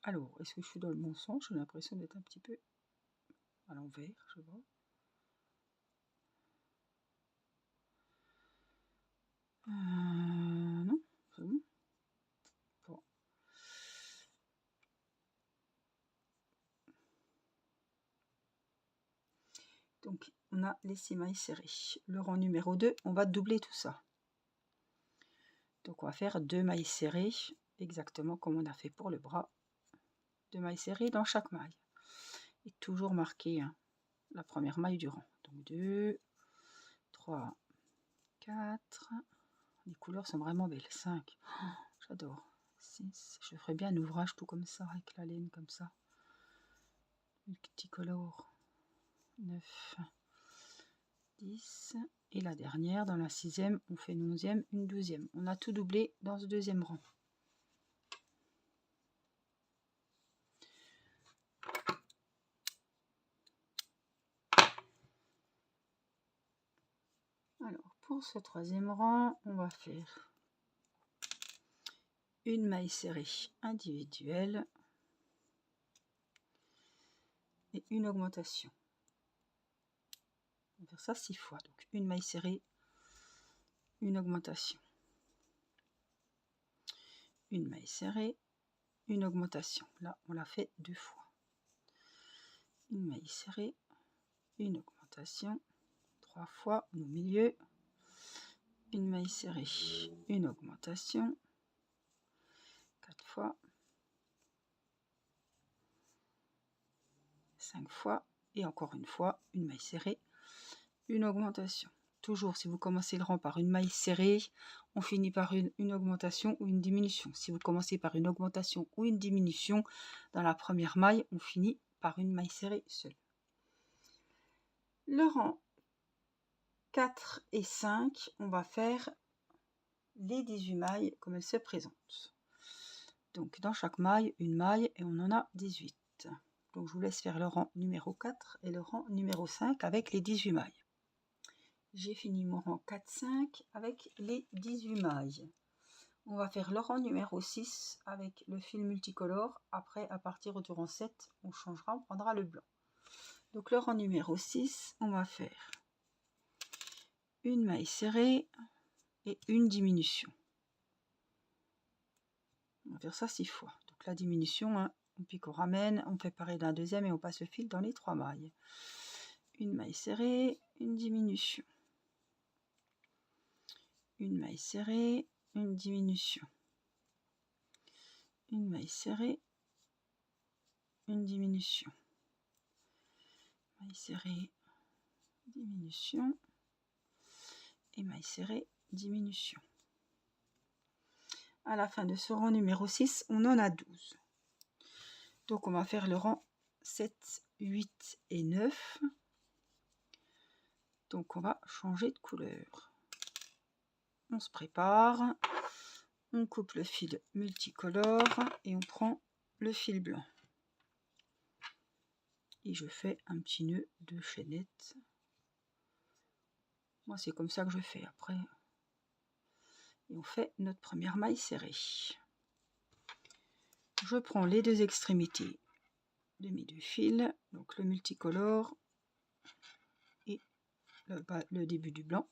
Alors, est-ce que je suis dans le bon sens? J'ai l'impression d'être un petit peu à l'envers, je vois. Non, c'est bon. Bon. Donc, on a les 6 mailles serrées. Le rang numéro 2, on va doubler tout ça. Donc, on va faire 2 mailles serrées, exactement comme on a fait pour le bras. 2 mailles serrées dans chaque maille. Et toujours marquer hein, la première maille du rang. Donc, 2, 3, 4. Les couleurs sont vraiment belles. 5. Oh, j'adore. 6. Je ferais bien un ouvrage tout comme ça, avec la laine comme ça. Multicolore. 9. 10 et la dernière dans la 6e on fait une 11e, une 12e. On a tout doublé dans ce deuxième rang. Alors pour ce troisième rang, on va faire une maille serrée individuelle et une augmentation. On va faire ça 6 fois. Donc une maille serrée, une augmentation. Une maille serrée, une augmentation. Là, on l'a fait 2 fois. Une maille serrée, une augmentation, 3 fois au milieu. Une maille serrée, une augmentation, 4 fois, 5 fois, et encore une fois, une maille serrée, une augmentation. Toujours, si vous commencez le rang par une maille serrée, on finit par une augmentation ou une diminution. Si vous commencez par une augmentation ou une diminution, dans la première maille, on finit par une maille serrée seule. Le rang 4 et 5, on va faire les 18 mailles comme elles se présentent. Donc dans chaque maille, une maille et on en a 18. Donc je vous laisse faire le rang numéro 4 et le rang numéro 5 avec les 18 mailles. J'ai fini mon rang 4-5 avec les 18 mailles. On va faire le rang numéro 6 avec le fil multicolore. Après, à partir du rang 7, on changera, on prendra le blanc. Donc le rang numéro 6, on va faire une maille serrée et une diminution. On va faire ça 6 fois. Donc la diminution, hein, on pique, on ramène, on fait pareil d'un deuxième et on passe le fil dans les 3 mailles. Une maille serrée, une diminution. Une maille serrée, une diminution. Une maille serrée, une diminution, maille serrée, diminution et maille serrée, diminution. À la fin de ce rang numéro 6, on en a 12. Donc on va faire le rang 7, 8 et 9. Donc on va changer de couleur. On se prépare, on coupe le fil multicolore et on prend le fil blanc. Et je fais un petit nœud de chaînette. Moi c'est comme ça que je fais après. Et on fait notre première maille serrée. Je prends les deux extrémités de mes deux fils, donc le multicolore et le début du blanc.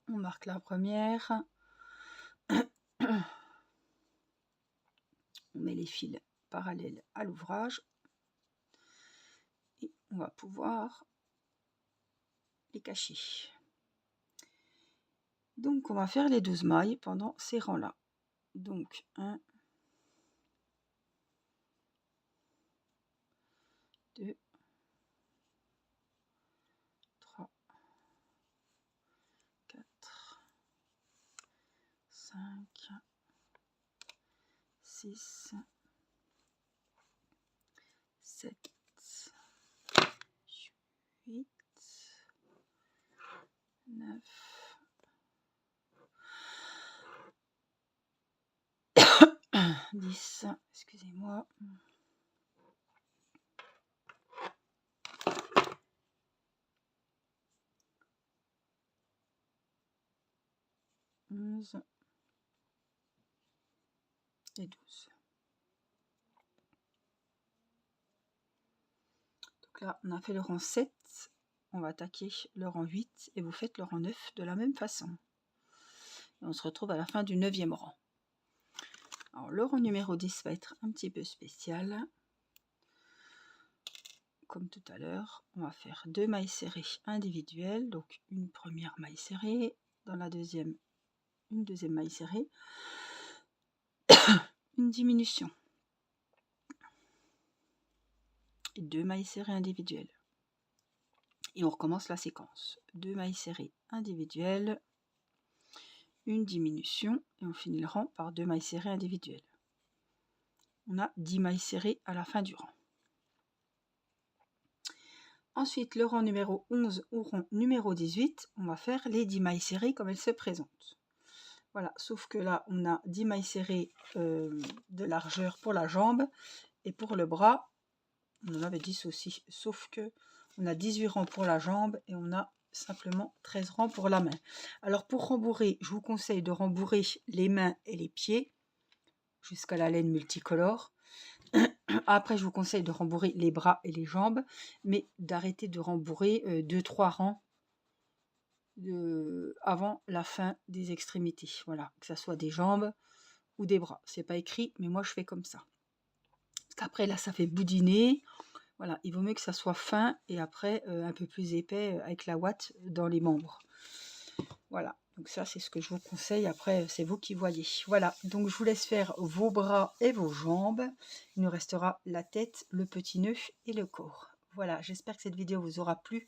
On marque la première. On met les fils parallèles à l'ouvrage et on va pouvoir les cacher. Donc on va faire les 12 mailles pendant ces rangs là. Donc 1, 2, 3, 4, 5, 6, 7, 8, 9, 10, excusez-moi. 11 et 12. Donc là, on a fait le rang 7. On va attaquer le rang 8 et vous faites le rang 9 de la même façon. Et on se retrouve à la fin du 9e rang. Alors le rang numéro 10 va être un petit peu spécial. Comme tout à l'heure, on va faire 2 mailles serrées individuelles. Donc une première maille serrée, dans la deuxième, une deuxième maille serrée, une diminution. Et 2 mailles serrées individuelles. Et on recommence la séquence. 2 mailles serrées individuelles, une diminution et on finit le rang par 2 mailles serrées individuelles. On a 10 mailles serrées à la fin du rang. Ensuite, le rang numéro 11 ou rang numéro 18, on va faire les 10 mailles serrées comme elles se présentent. Voilà, sauf que là, on a 10 mailles serrées de largeur pour la jambe et pour le bras, on en avait 10 aussi, sauf que on a 18 rangs pour la jambe et on a simplement 13 rangs pour la main. Alors pour rembourrer, je vous conseille de rembourrer les mains et les pieds jusqu'à la laine multicolore. Après, je vous conseille de rembourrer les bras et les jambes, mais d'arrêter de rembourrer 2-3 rangs avant la fin des extrémités. Voilà, que ce soit des jambes ou des bras. C'est pas écrit, mais moi je fais comme ça. Parce qu'après là, ça fait boudiner. Voilà, il vaut mieux que ça soit fin et après un peu plus épais avec la ouate dans les membres. Voilà, donc ça c'est ce que je vous conseille. Après, c'est vous qui voyez. Voilà, donc je vous laisse faire vos bras et vos jambes. Il nous restera la tête, le petit nœud et le corps. Voilà, j'espère que cette vidéo vous aura plu,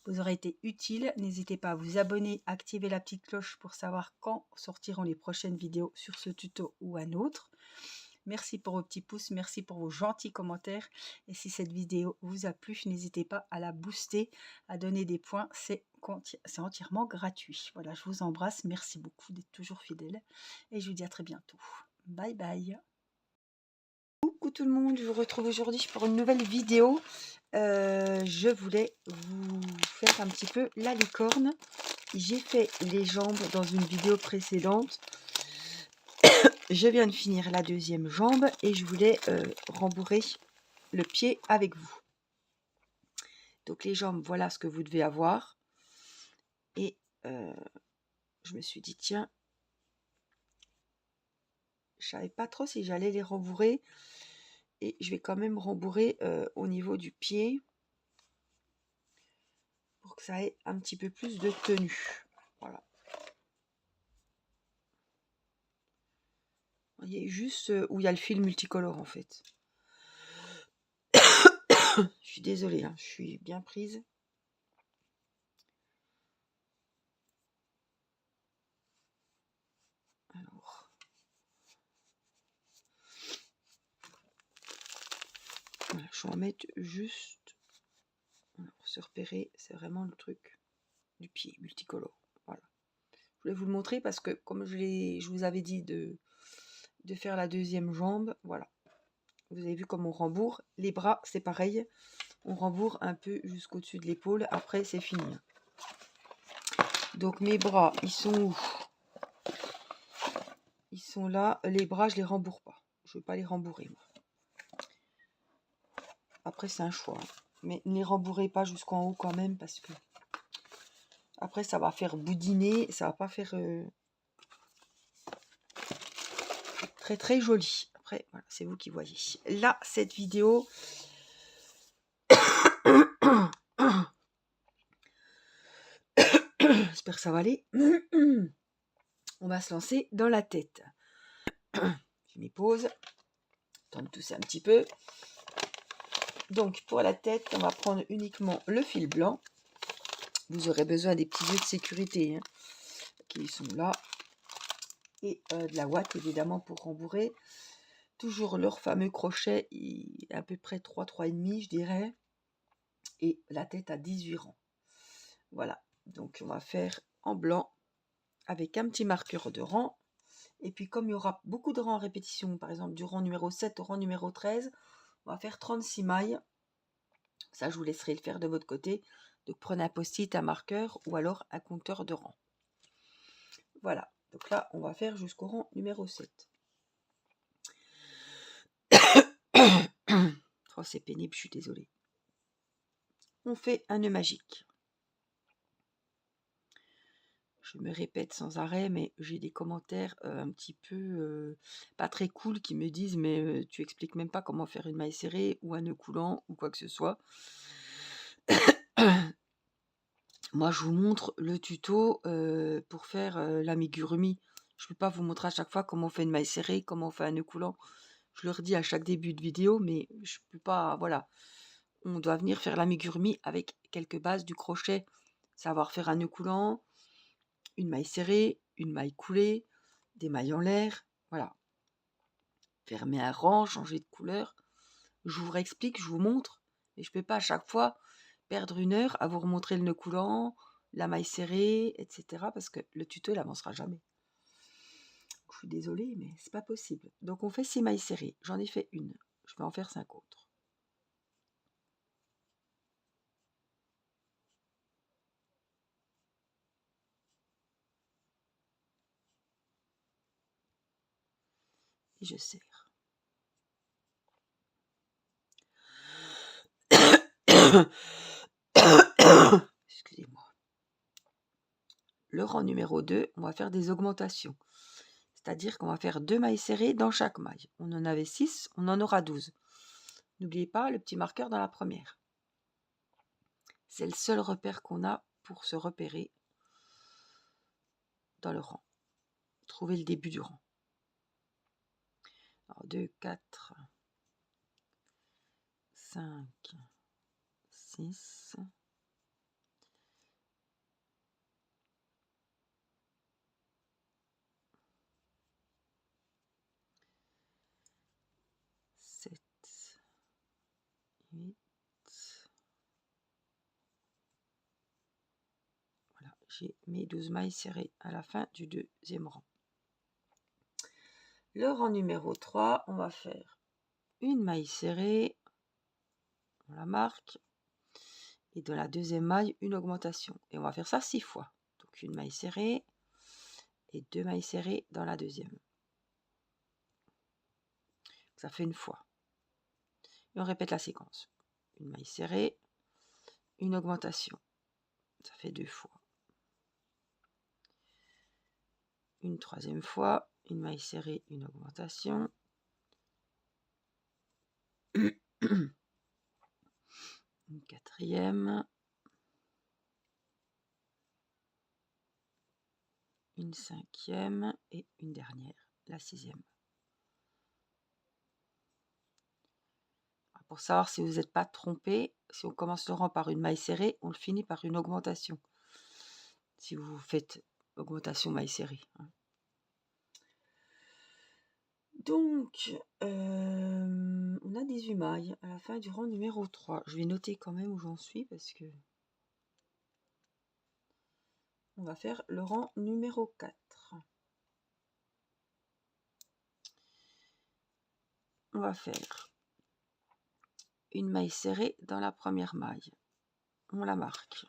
vous aura été utile. N'hésitez pas à vous abonner, activer la petite cloche pour savoir quand sortiront les prochaines vidéos sur ce tuto ou un autre. Merci pour vos petits pouces, merci pour vos gentils commentaires. Et si cette vidéo vous a plu, n'hésitez pas à la booster, à donner des points, c'est entièrement gratuit. Voilà, je vous embrasse, merci beaucoup d'être toujours fidèles et je vous dis à très bientôt. Bye bye. Coucou tout le monde, je vous retrouve aujourd'hui pour une nouvelle vidéo. Je voulais vous faire un petit peu la licorne. J'ai fait les jambes dans une vidéo précédente. Je viens de finir la deuxième jambe et je voulais rembourrer le pied avec vous. Donc les jambes, voilà ce que vous devez avoir. Et je me suis dit, tiens, je savais pas trop si j'allais les rembourrer. Et je vais quand même rembourrer au niveau du pied pour que ça ait un petit peu plus de tenue. Voilà. Vous voyez, juste où il y a le fil multicolore en fait. Je suis désolée, hein, je suis bien prise. Alors, voilà, je vais en mettre juste. Voilà, pour se repérer, c'est vraiment le truc du pied multicolore. Voilà. Je voulais vous le montrer parce que comme je vous avais dit de faire la deuxième jambe, voilà. Vous avez vu comme on rembourre. Les bras, c'est pareil. On rembourre un peu jusqu'au-dessus de l'épaule. Après, c'est fini. Donc, mes bras, ils sont où? Ils sont là. Les bras, je les rembourre pas. Je ne veux pas les rembourrer, moi. Après, c'est un choix. Mais ne les rembourrez pas jusqu'en haut quand même parce que après, ça va faire boudiner. Ça va pas faire très, très joli. Après, voilà, c'est vous qui voyez. Là, cette vidéo... J'espère que ça va aller. On va se lancer dans la tête. Je m'y pose. Temps de tousser un petit peu. Donc, pour la tête, on va prendre uniquement le fil blanc. Vous aurez besoin des petits yeux de sécurité hein, qui sont là. Et de la ouate, évidemment, pour rembourrer. Toujours leur fameux crochet, à peu près 3,5, je dirais. Et la tête à 18 rangs. Voilà. Donc, on va faire en blanc avec un petit marqueur de rang. Et puis, comme il y aura beaucoup de rangs en répétition, par exemple, du rang numéro 7 au rang numéro 13, on va faire 36 mailles. Ça, je vous laisserai le faire de votre côté. Donc, prenez un post-it, un marqueur ou alors un compteur de rang. Voilà. Donc là, on va faire jusqu'au rang numéro 7. Oh, c'est pénible, je suis désolée. On fait un nœud magique. Je me répète sans arrêt, mais j'ai des commentaires un petit peu pas très cool qui me disent mais tu expliques même pas comment faire une maille serrée ou un nœud coulant ou quoi que ce soit. Moi, je vous montre le tuto pour faire l'amigurumi. Je ne peux pas vous montrer à chaque fois comment on fait une maille serrée, comment on fait un nœud coulant. Je le redis à chaque début de vidéo, mais je peux pas, voilà. On doit venir faire l'amigurumi avec quelques bases du crochet. Savoir faire un nœud coulant, une maille serrée, une maille coulée, des mailles en l'air, voilà. Fermer un rang, changer de couleur. Je vous réexplique, je vous montre, mais je ne peux pas à chaque fois perdre une heure à vous remontrer le nœud coulant, la maille serrée, etc. parce que le tuto n'avancera jamais. Je suis désolée, mais c'est pas possible. Donc on fait 6 mailles serrées. J'en ai fait une. Je vais en faire 5 autres. Et je serre. Excusez-moi. Le rang numéro 2, on va faire des augmentations. C'est-à-dire qu'on va faire 2 mailles serrées dans chaque maille. On en avait 6, on en aura 12. N'oubliez pas le petit marqueur dans la première. C'est le seul repère qu'on a pour se repérer dans le rang. Trouver le début du rang. Alors 2, 4, 5, 6, 7, 8. Voilà, j'ai mes 12 mailles serrées à la fin du deuxième rang. Le rang numéro 3, on va faire une maille serrée, on la marque, et dans la deuxième maille, une augmentation. Et on va faire ça 6 fois. Donc une maille serrée et 2 mailles serrées dans la deuxième. Ça fait une fois. Et on répète la séquence. Une maille serrée, une augmentation. Ça fait 2 fois. Une troisième fois, une maille serrée, une augmentation. Une quatrième. Une cinquième et une dernière, la sixième. pour savoir si vous n'êtes pas trompé, si on commence le rang par une maille serrée, on le finit par une augmentation. Si vous faites augmentation maille serrée. Hein. Donc, on a 18 mailles à la fin du rang numéro 3. Je vais noter quand même où j'en suis parce que on va faire le rang numéro 4. On va faire une maille serrée dans la première maille. On la marque.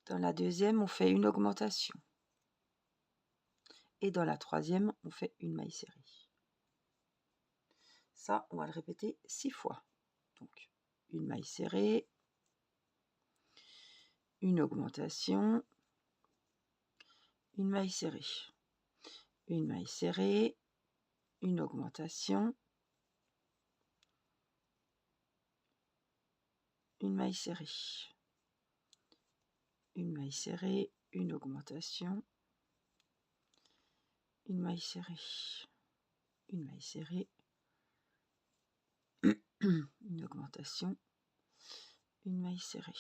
Dans la deuxième, on fait une augmentation. Et dans la troisième, on fait une maille serrée. Ça, on va le répéter 6 fois. Donc, une maille serrée, une augmentation, une maille serrée, une maille serrée, une augmentation, une maille serrée, une maille serrée, une augmentation, une maille serrée, une maille serrée, une augmentation, une maille serrée.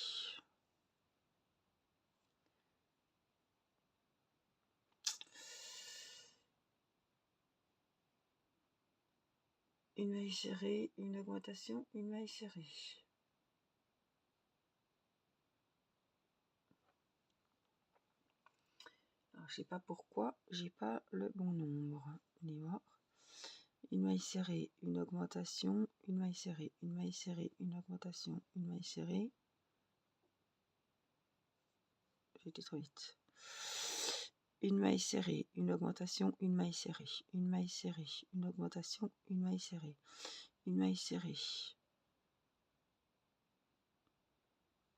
Une maille serrée, une augmentation, une maille serrée. Alors, je sais pas pourquoi, j'ai pas le bon nombre. On est mort. Une maille serrée, une augmentation, une maille serrée, une maille serrée, une augmentation, une maille serrée. J'ai été trop vite. Une maille serrée, une augmentation, une maille serrée, une maille serrée, une augmentation, une maille serrée, une maille serrée,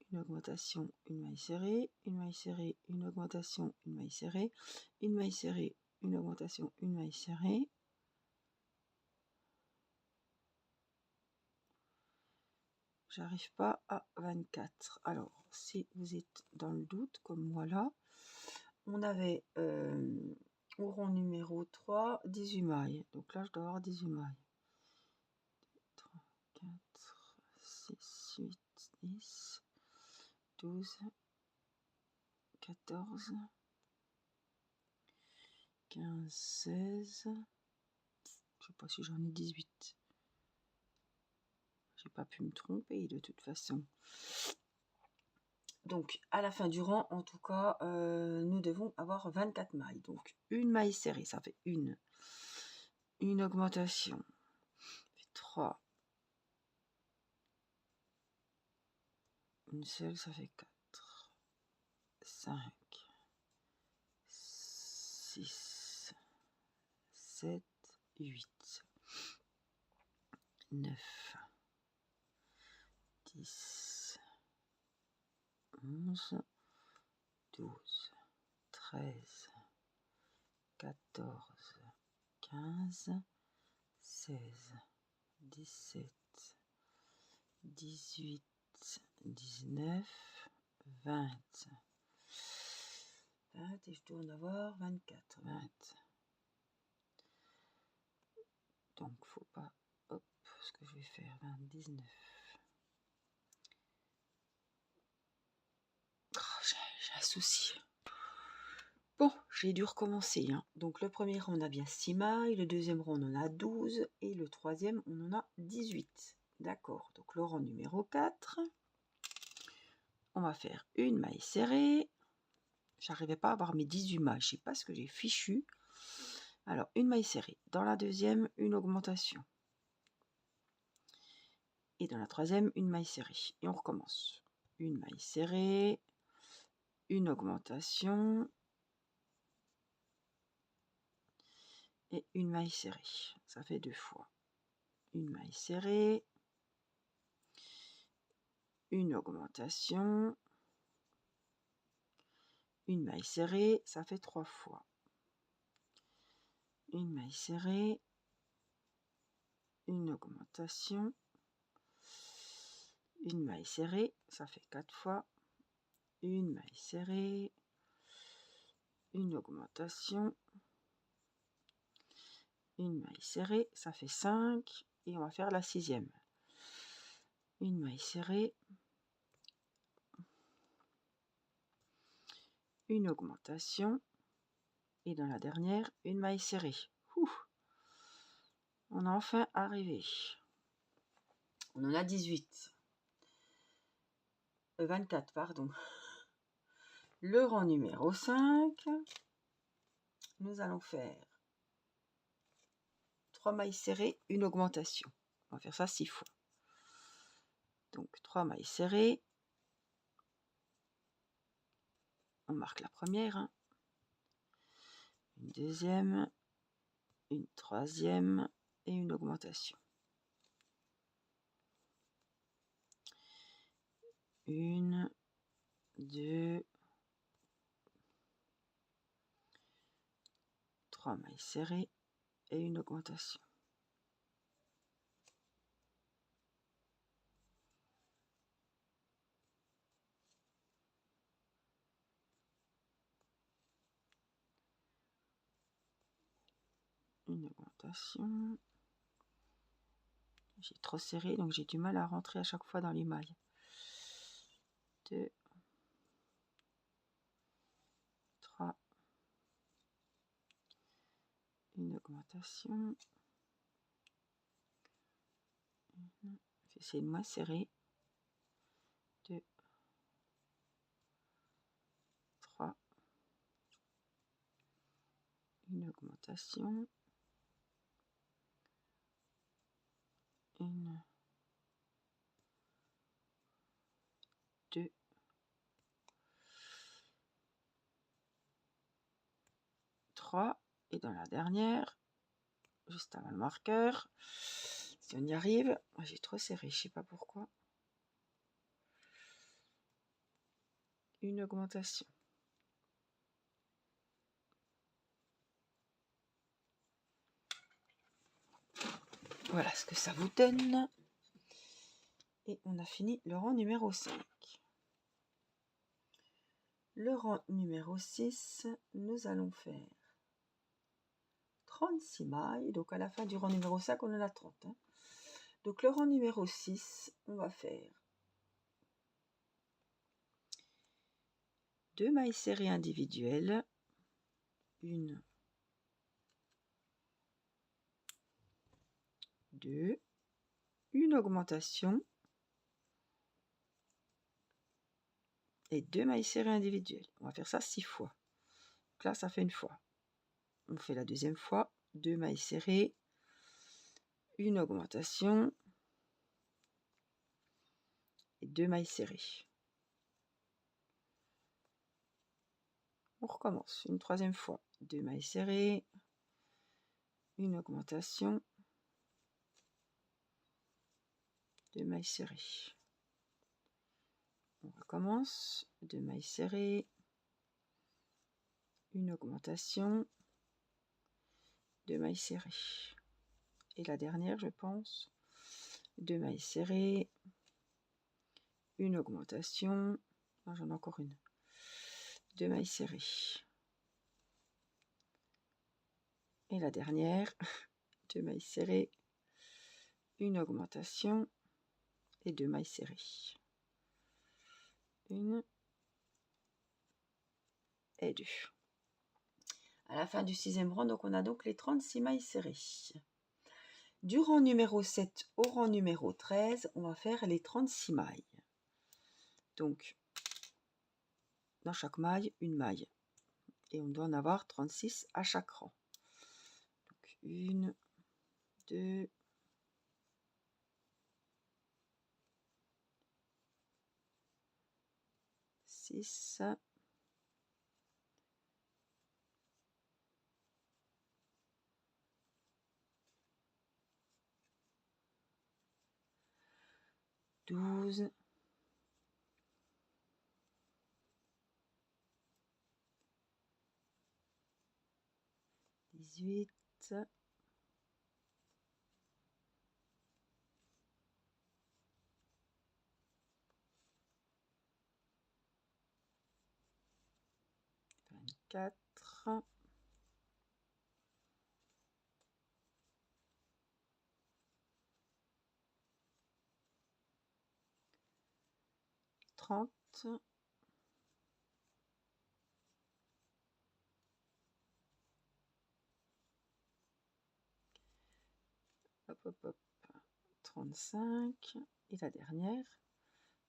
une augmentation, une maille serrée, une maille serrée, une augmentation, une maille serrée, une maille serrée, une augmentation, une maille serrée. J'arrive pas à 24. Alors, si vous êtes dans le doute, comme moi là, on avait au rang numéro 3, 18 mailles. Donc là, je dois avoir 18 mailles. 3, 4, 6, 8, 10, 12, 14, 15, 16. Je sais pas si j'en ai 18. J'ai pas pu me tromper de toute façon. Donc, à la fin du rang, en tout cas, nous devons avoir 24 mailles. Donc, une maille serrée, ça fait une. Une augmentation, ça fait 3. Une seule, ça fait 4. 5, 6, 7, 8, 9, 10, 11, 12, 13, 14, 15, 16, 17, 18, 19, 20. 20 et je dois en avoir 24. 20. Donc, faut pas... Hop, ce que je vais faire, 20, 19. Oh, j'ai un souci. Bon, j'ai dû recommencer. Hein. Donc, le premier rang, on a bien 6 mailles. Le deuxième rang, on en a 12. Et le troisième, on en a 18. D'accord. Donc, le rang numéro 4. On va faire une maille serrée. J'arrivais pas à avoir mes 18 mailles. Je sais pas ce que j'ai fichu. Alors, une maille serrée. Dans la deuxième, une augmentation. Et dans la troisième, une maille serrée. Et on recommence. Une maille serrée, une augmentation et une maille serrée. Ça fait 2 fois. Une maille serrée, une augmentation, une maille serrée, ça fait 3 fois. Une maille serrée, une augmentation, une maille serrée, ça fait 4 fois. Une maille serrée, une augmentation, une maille serrée, ça fait 5 et on va faire la 6e. Une maille serrée, une augmentation et dans la dernière, une maille serrée. Ouh, on est enfin arrivé. On en a 18. 24, pardon. Le rang numéro 5, nous allons faire 3 mailles serrées, une augmentation. On va faire ça 6 fois. Donc 3 mailles serrées. On marque la première. Hein. Une deuxième, une troisième et une augmentation. Une, deux, 3 mailles serrées et une augmentation. Une augmentation. J'ai trop serré, donc j'ai du mal à rentrer à chaque fois dans les mailles. 2, 3, une augmentation. Je vais essayer de moins serrer. 2, 3, une augmentation. Une, 2, 3 et dans la dernière, juste avant le marqueur, si on y arrive, j'ai trop serré, je sais pas pourquoi. Une augmentation. Voilà ce que ça vous donne. Et on a fini le rang numéro 5. Le rang numéro 6, nous allons faire 36 mailles. Donc à la fin du rang numéro 5, on en a 30. Hein. Donc le rang numéro 6, on va faire 2 mailles serrées individuelles, une, 2, une augmentation et 2 mailles serrées individuelles. On va faire ça 6 fois. Donc là, ça fait une fois. On fait la deuxième fois, 2 mailles serrées, une augmentation et 2 mailles serrées. On recommence une troisième fois, 2 mailles serrées, une augmentation, 2 mailles serrées. On recommence, 2 mailles serrées, une augmentation, 2 mailles serrées. Et la dernière, je pense, 2 mailles serrées, une augmentation, j'en ai encore une, 2 mailles serrées. Et la dernière, 2 mailles serrées, une augmentation et 2 mailles serrées. Une et 2. À la fin du 6e rang, donc on a donc les 36 mailles serrées. Du rang numéro 7 au rang numéro 13, on va faire les 36 mailles. Donc, dans chaque maille, une maille. Et on doit en avoir 36 à chaque rang. Donc, 1, 2, 6, 12, 18, 24, 30. Hop, hop, hop. 35. Et la dernière,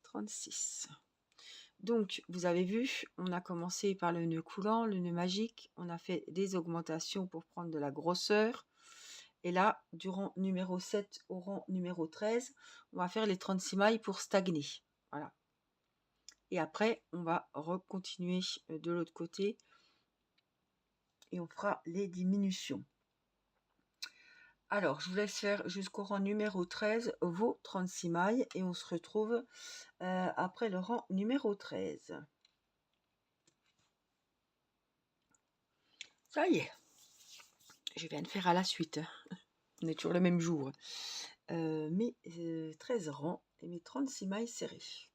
36. Donc, vous avez vu, on a commencé par le nœud coulant, le nœud magique. On a fait des augmentations pour prendre de la grosseur. Et là, du rang numéro 7 au rang numéro 13, on va faire les 36 mailles pour stagner. Voilà. Et après, on va recontinuer de l'autre côté et on fera les diminutions. Alors, je vous laisse faire jusqu'au rang numéro 13 vos 36 mailles et on se retrouve après le rang numéro 13. Ça y est, je viens de faire à la suite. On est toujours le même jour. Mes 13 rangs et mes 36 mailles serrées.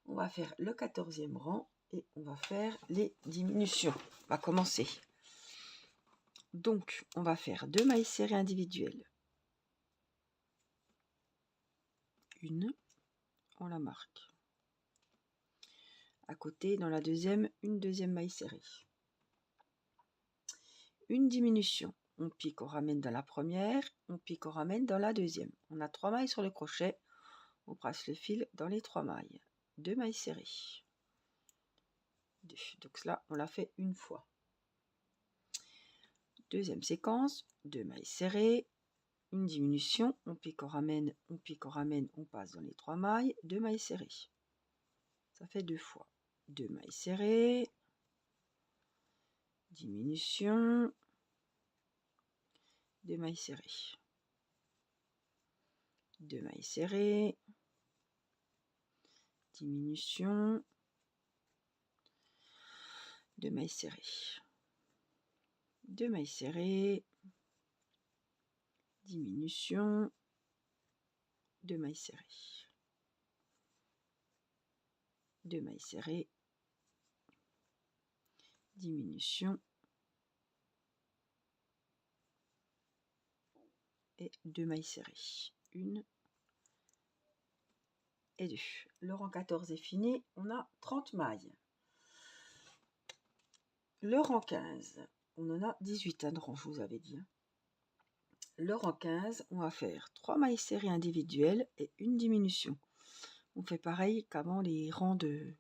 On va faire le 14e rang et on va faire les diminutions. On va commencer. Donc, on va faire 2 mailles serrées individuelles. Une, on la marque. À côté, dans la deuxième, une deuxième maille serrée. Une diminution. On pique, on ramène dans la première, on pique, on ramène dans la deuxième. On a 3 mailles sur le crochet. On passe le fil dans les 3 mailles. 2 mailles serrées. 2. Donc cela, on l'a fait une fois. Deuxième séquence, 2 mailles serrées, une diminution, on pique, on ramène, on pique, on ramène, on passe dans les 3 mailles, 2 mailles serrées. Ça fait 2 fois. 2 mailles serrées, diminution, 2 mailles serrées. 2 mailles serrées, diminution, 2 mailles serrées. 2 mailles serrées, diminution, 2 mailles serrées. 2 mailles serrées, diminution et 2 mailles serrées. 1 et 2. Le rang 14 est fini, on a 30 mailles. Le rang 15, on en a 18 de rang, je vous avais dit. Le rang 15, on va faire 3 mailles serrées individuelles et une diminution. On fait pareil qu'avant les rangs de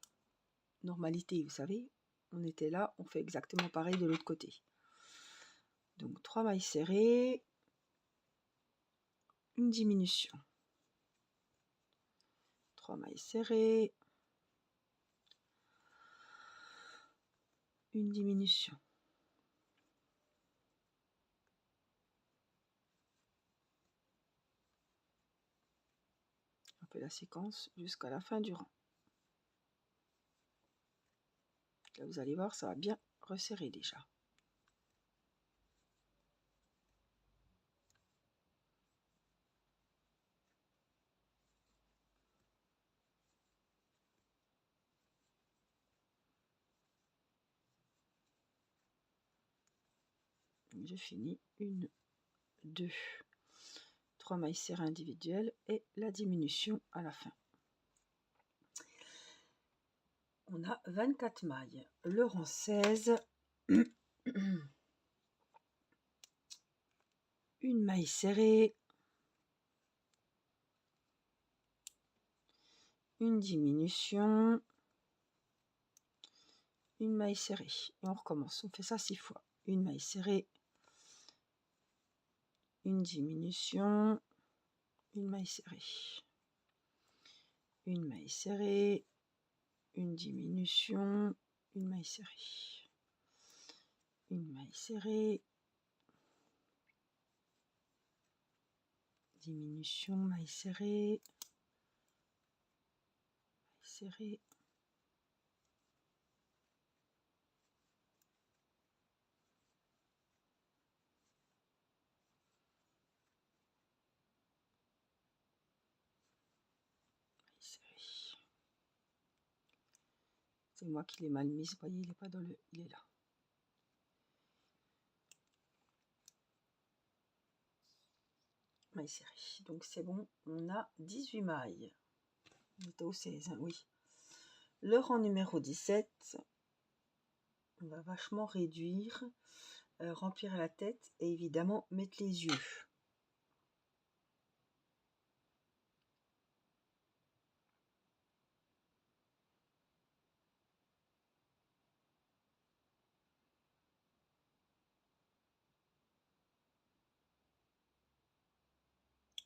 normalité, vous savez. On était là, on fait exactement pareil de l'autre côté. Donc 3 mailles serrées, une diminution. 3 mailles serrées, une diminution. On fait la séquence jusqu'à la fin du rang. Là, vous allez voir, ça va bien resserrer déjà. Je finis 1, 2, 3 mailles serrées individuelles et la diminution à la fin. On a 24 mailles. Le rang 16, une maille serrée, une diminution, une maille serrée. Et on recommence, on fait ça 6 fois. Une maille serrée, une diminution, une maille serrée. Une maille serrée, une diminution, une maille serrée. Une maille serrée, diminution, maille serrée, serrée, c'est moi qui l'ai mal mise, vous voyez, il n'est pas dans le... il est là. Maille serrée, donc c'est bon, on a 18 mailles. On était au 16, hein, oui. Le rang numéro 17, on va vachement réduire, remplir la tête et évidemment mettre les yeux.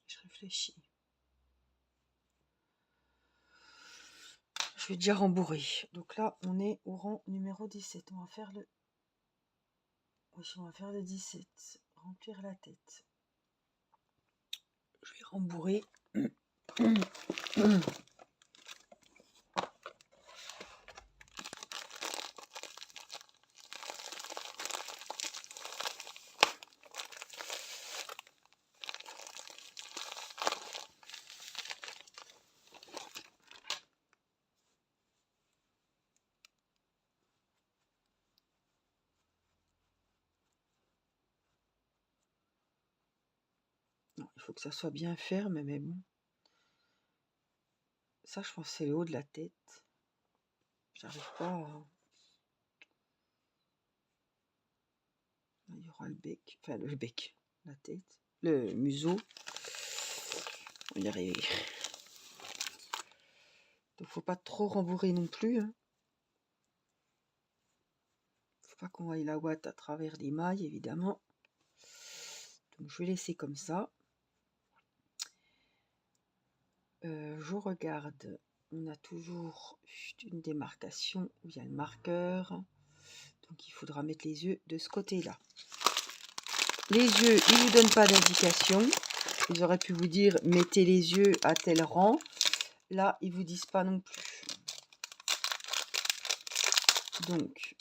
Je réfléchis. Je vais déjà rembourrer. Donc là, on est au rang numéro 17. On va faire le... Oui, on va faire le 17. Remplir la tête. Je vais rembourrer. Non, il faut que ça soit bien ferme, mais bon. Ça, je pense que c'est le haut de la tête. J'arrive pas à... Il y aura le bec, enfin le bec, la tête, le museau. On va y arriver. Donc faut pas trop rembourrer non plus. Hein. Faut pas qu'on voie la ouate à travers les mailles, évidemment. Donc je vais laisser comme ça. Je regarde. On a toujours une démarcation où il y a le marqueur. Donc il faudra mettre les yeux de ce côté-là. Les yeux, ils ne vous donnent pas d'indication. Ils auraient pu vous dire mettez les yeux à tel rang. Là, ils vous disent pas non plus. Donc,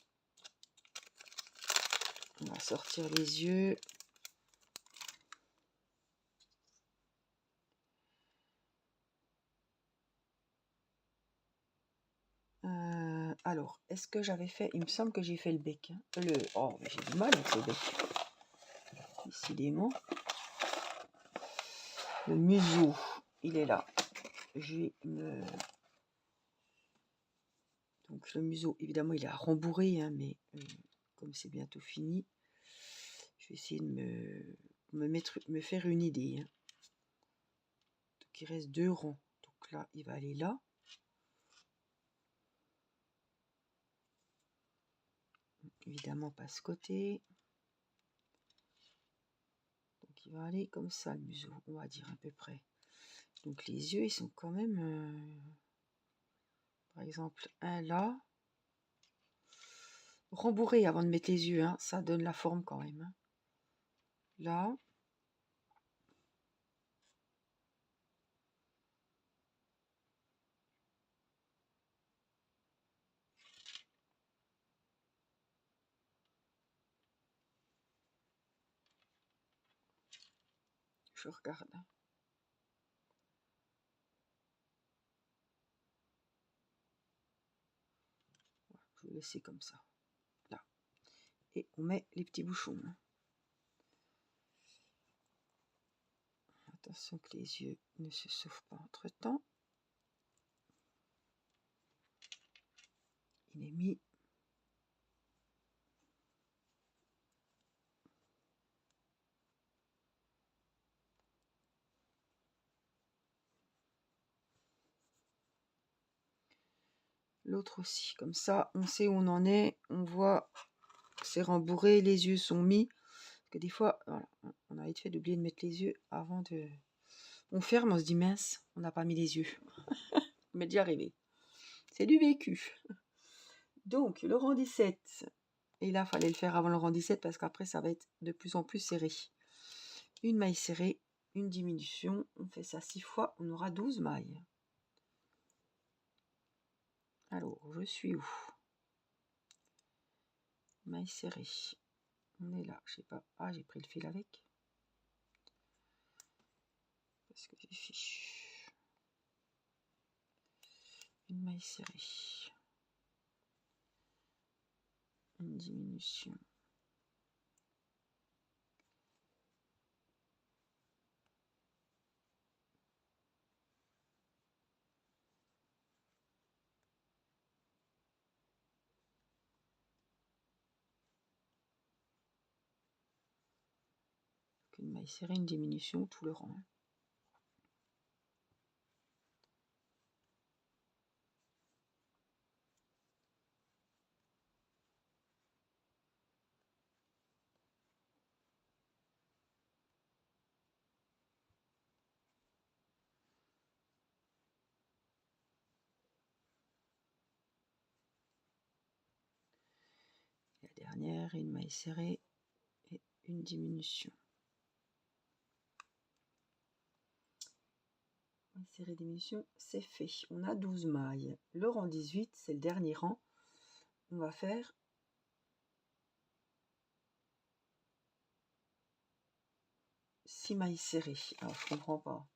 on va sortir les yeux. Alors, est-ce que j'avais fait... Il me semble que j'ai fait le bec. Hein. Oh, mais j'ai du mal avec le bec. Décidément. Le museau, il est là. Je vais me... Donc, le museau, évidemment, il est à rembourrer, hein, mais comme c'est bientôt fini, je vais essayer de me faire une idée. Hein. Donc, il reste 2 rangs. Donc là, il va aller là. Évidemment, pas ce côté. Donc, il va aller comme ça, le museau, on va dire à peu près. Donc, les yeux, ils sont quand même... par exemple, un là. Rembourrer avant de mettre les yeux, hein, ça donne la forme quand même. Hein. Là. Je regarde. Je vais laisser comme ça. Là. Et on met les petits bouchons. Hein. Attention que les yeux ne se souffrent pas entre temps. Il est mis. L'autre aussi. Comme ça, on sait où on en est. On voit, c'est rembourré. Les yeux sont mis. Parce que des fois, voilà, on a vite fait d'oublier de mettre les yeux avant de... On ferme, on se dit mince, on n'a pas mis les yeux. Mais d'y arriver. C'est du vécu. Donc, le rang 17. Et là, il fallait le faire avant le rang 17 parce qu'après, ça va être de plus en plus serré. Une maille serrée, une diminution. On fait ça 6 fois, on aura 12 mailles. Alors, je suis où? Maille serrée. On est là, je sais pas. Ah, j'ai pris le fil avec. Parce que j'ai fichu. Une maille serrée. Une diminution. maille serrée, une diminution, tout le rang. Hein. La dernière, une maille serrée et une diminution. Maille serrée, diminution, c'est fait. On a 12 mailles. Le rang 18, c'est le dernier rang. On va faire 6 mailles serrées. Alors, je comprends pas.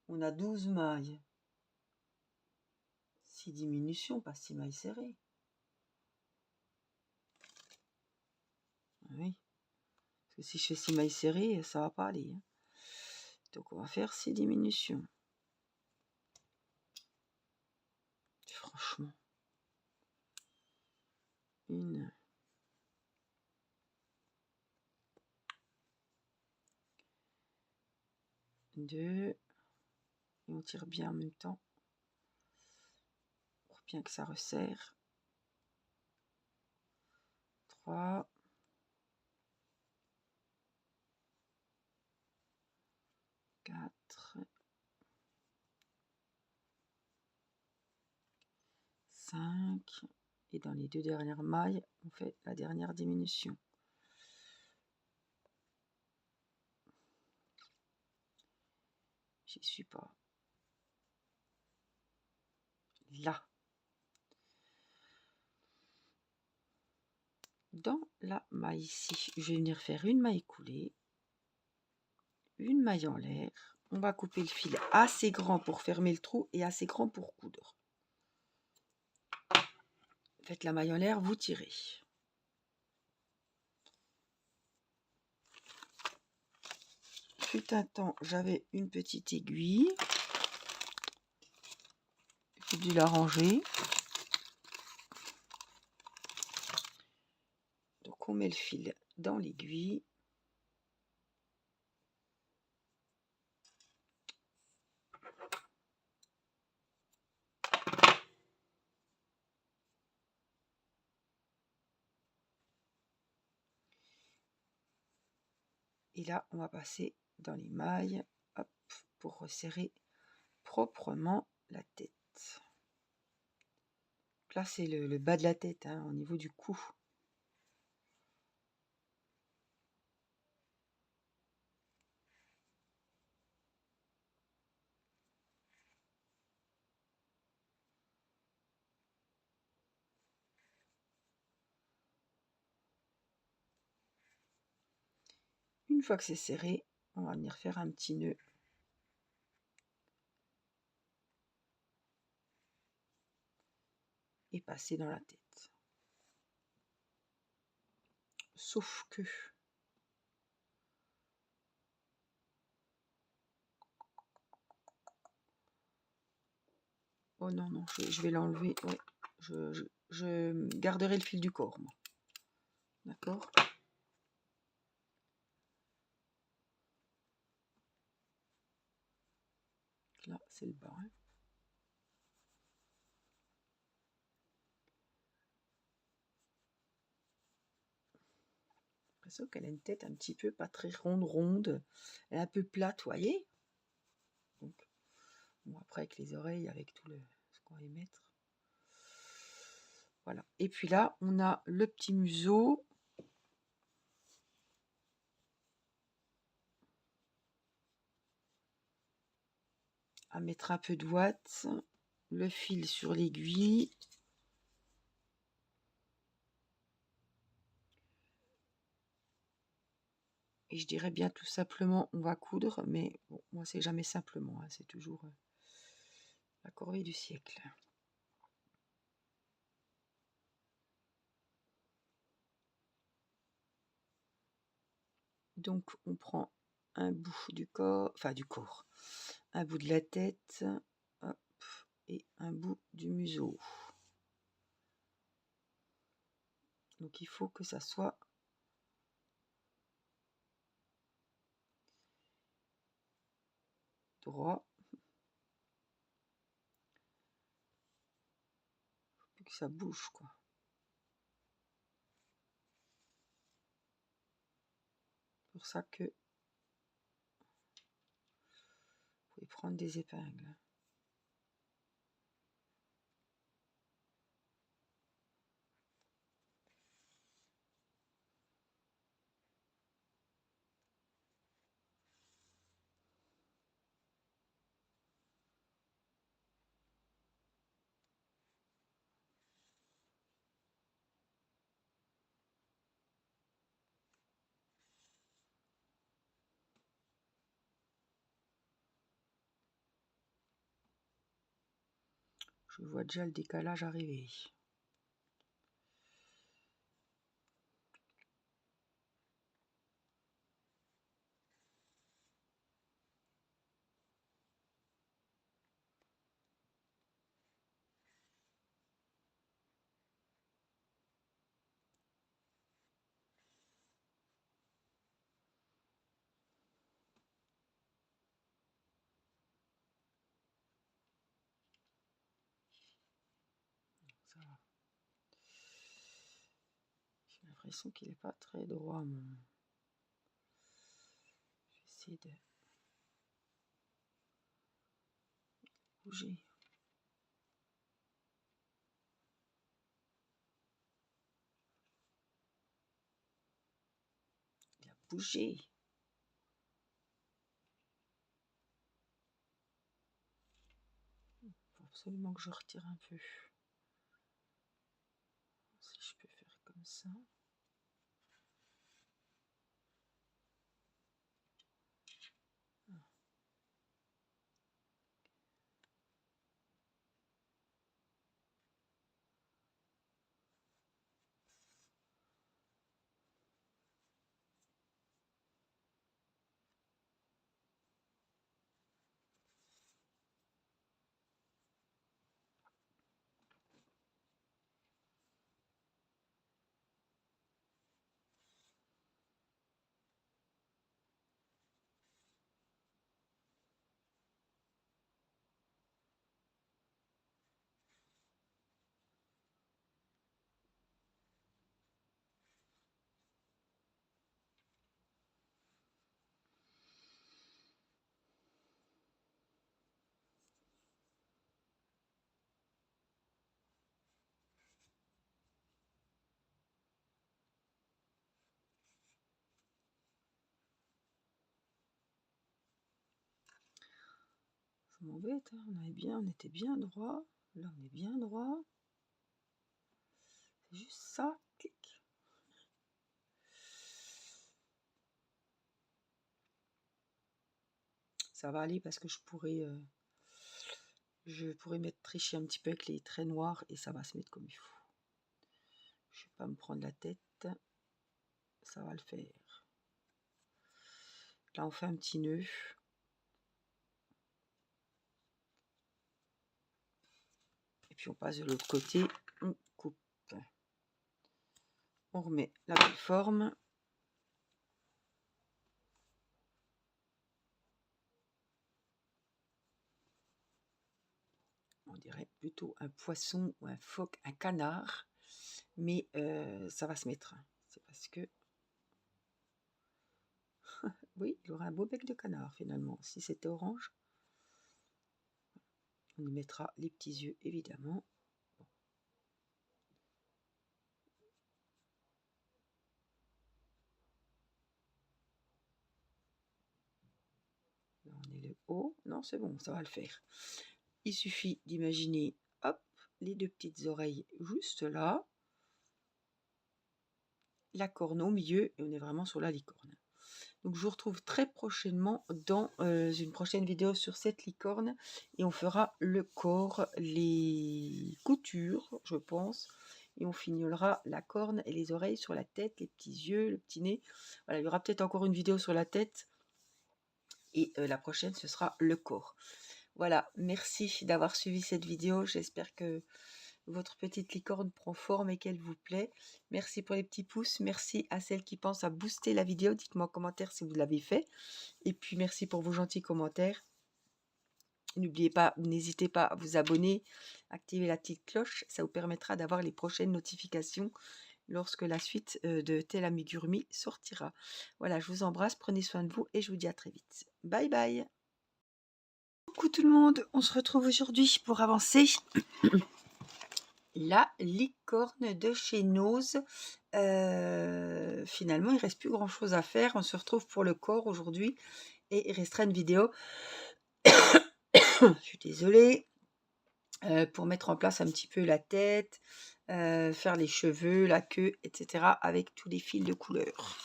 On a 12 mailles. 6 diminutions, pas 6 mailles serrées. Oui. Parce que si je fais 6 mailles serrées, ça va pas aller. Hein. Donc, on va faire 6 diminutions. Franchement. 1, 2, et on tire bien en même temps pour bien que ça resserre. 3, 4, 5, et dans les 2 dernières mailles, on fait la dernière diminution. J'y suis pas. Là. Dans la maille ici, je vais venir faire une maille coulée, une maille en l'air. On va couper le fil assez grand pour fermer le trou et assez grand pour coudre. Faites la maille en l'air, vous tirez. Fut un temps, j'avais une petite aiguille. J'ai dû la ranger. Donc on met le fil dans l'aiguille. Et là, on va passer dans les mailles, hop, pour resserrer proprement la tête. Là, c'est le bas de la tête, hein, au niveau du cou. Une fois que c'est serré, on va venir faire un petit nœud. Et passer dans la tête. Sauf que... Oh non, non, je vais l'enlever. Ouais, je garderai le fil du corps, moi. D'accord? Là, c'est le bas. Hein. J'ai l'impression qu'elle a une tête un petit peu pas très ronde. Elle est un peu plate, vous voyez? Donc, bon, après, avec les oreilles, avec tout ce qu'on va y mettre. Voilà. Et puis là, on a le petit museau. À mettre un peu de ouate. Le fil sur l'aiguille. Et je dirais bien tout simplement, on va coudre, mais bon, moi c'est jamais simplement, hein, c'est toujours la corvée du siècle. Donc on prend un bout du corps, un bout de la tête, hop, et un bout du museau. Donc il faut que ça soit droit. Faut plus que ça bouge, quoi. C'est pour ça que vous pouvez prendre des épingles. Je vois déjà le décalage arriver. Ça va. J'ai l'impression qu'il n'est pas très droit, mon. Je vais essayer de bouger. Il a bougé. Il faut absolument que je retire un peu. Si je peux faire comme ça. Ça m'embête, hein. On était bien droit. Là, on est bien droit. C'est juste ça. Clic. Ça va aller parce que je pourrais mettre tricher un petit peu avec les traits noirs et ça va se mettre comme il faut. Je vais pas me prendre la tête. Ça va le faire. Là, on fait un petit nœud. Et puis on passe de l'autre côté. On coupe. On remet la belle forme. On dirait plutôt un poisson ou un phoque, un canard. Mais ça va se mettre. C'est parce que... Oui, il aura un beau bec de canard finalement. Si c'était orange, on y mettra les petits yeux évidemment. Là, on est le haut. Non, c'est bon, ça va le faire. Il suffit d'imaginer, hop, les deux petites oreilles juste là. La corne au milieu et on est vraiment sur la licorne. Donc je vous retrouve très prochainement dans une prochaine vidéo sur cette licorne et on fera le corps, les coutures je pense et on fignolera la corne et les oreilles sur la tête, les petits yeux, le petit nez. Voilà, il y aura peut-être encore une vidéo sur la tête et la prochaine ce sera le corps. Voilà, merci d'avoir suivi cette vidéo. J'espère que votre petite licorne prend forme et qu'elle vous plaît. Merci pour les petits pouces. Merci à celles qui pensent à booster la vidéo. Dites-moi en commentaire si vous l'avez fait. Et puis merci pour vos gentils commentaires. N'oubliez pas, n'hésitez pas à vous abonner, activer la petite cloche. Ça vous permettra d'avoir les prochaines notifications lorsque la suite de Tel Amigurumi sortira. Voilà, je vous embrasse, prenez soin de vous et je vous dis à très vite. Bye bye. Coucou tout le monde, on se retrouve aujourd'hui pour avancer la licorne de chez Nose. Finalement, il ne reste plus grand chose à faire. On se retrouve pour le corps aujourd'hui et il restera une vidéo. Je suis désolée. Pour mettre en place un petit peu la tête, faire les cheveux, la queue, etc. avec tous les fils de couleur.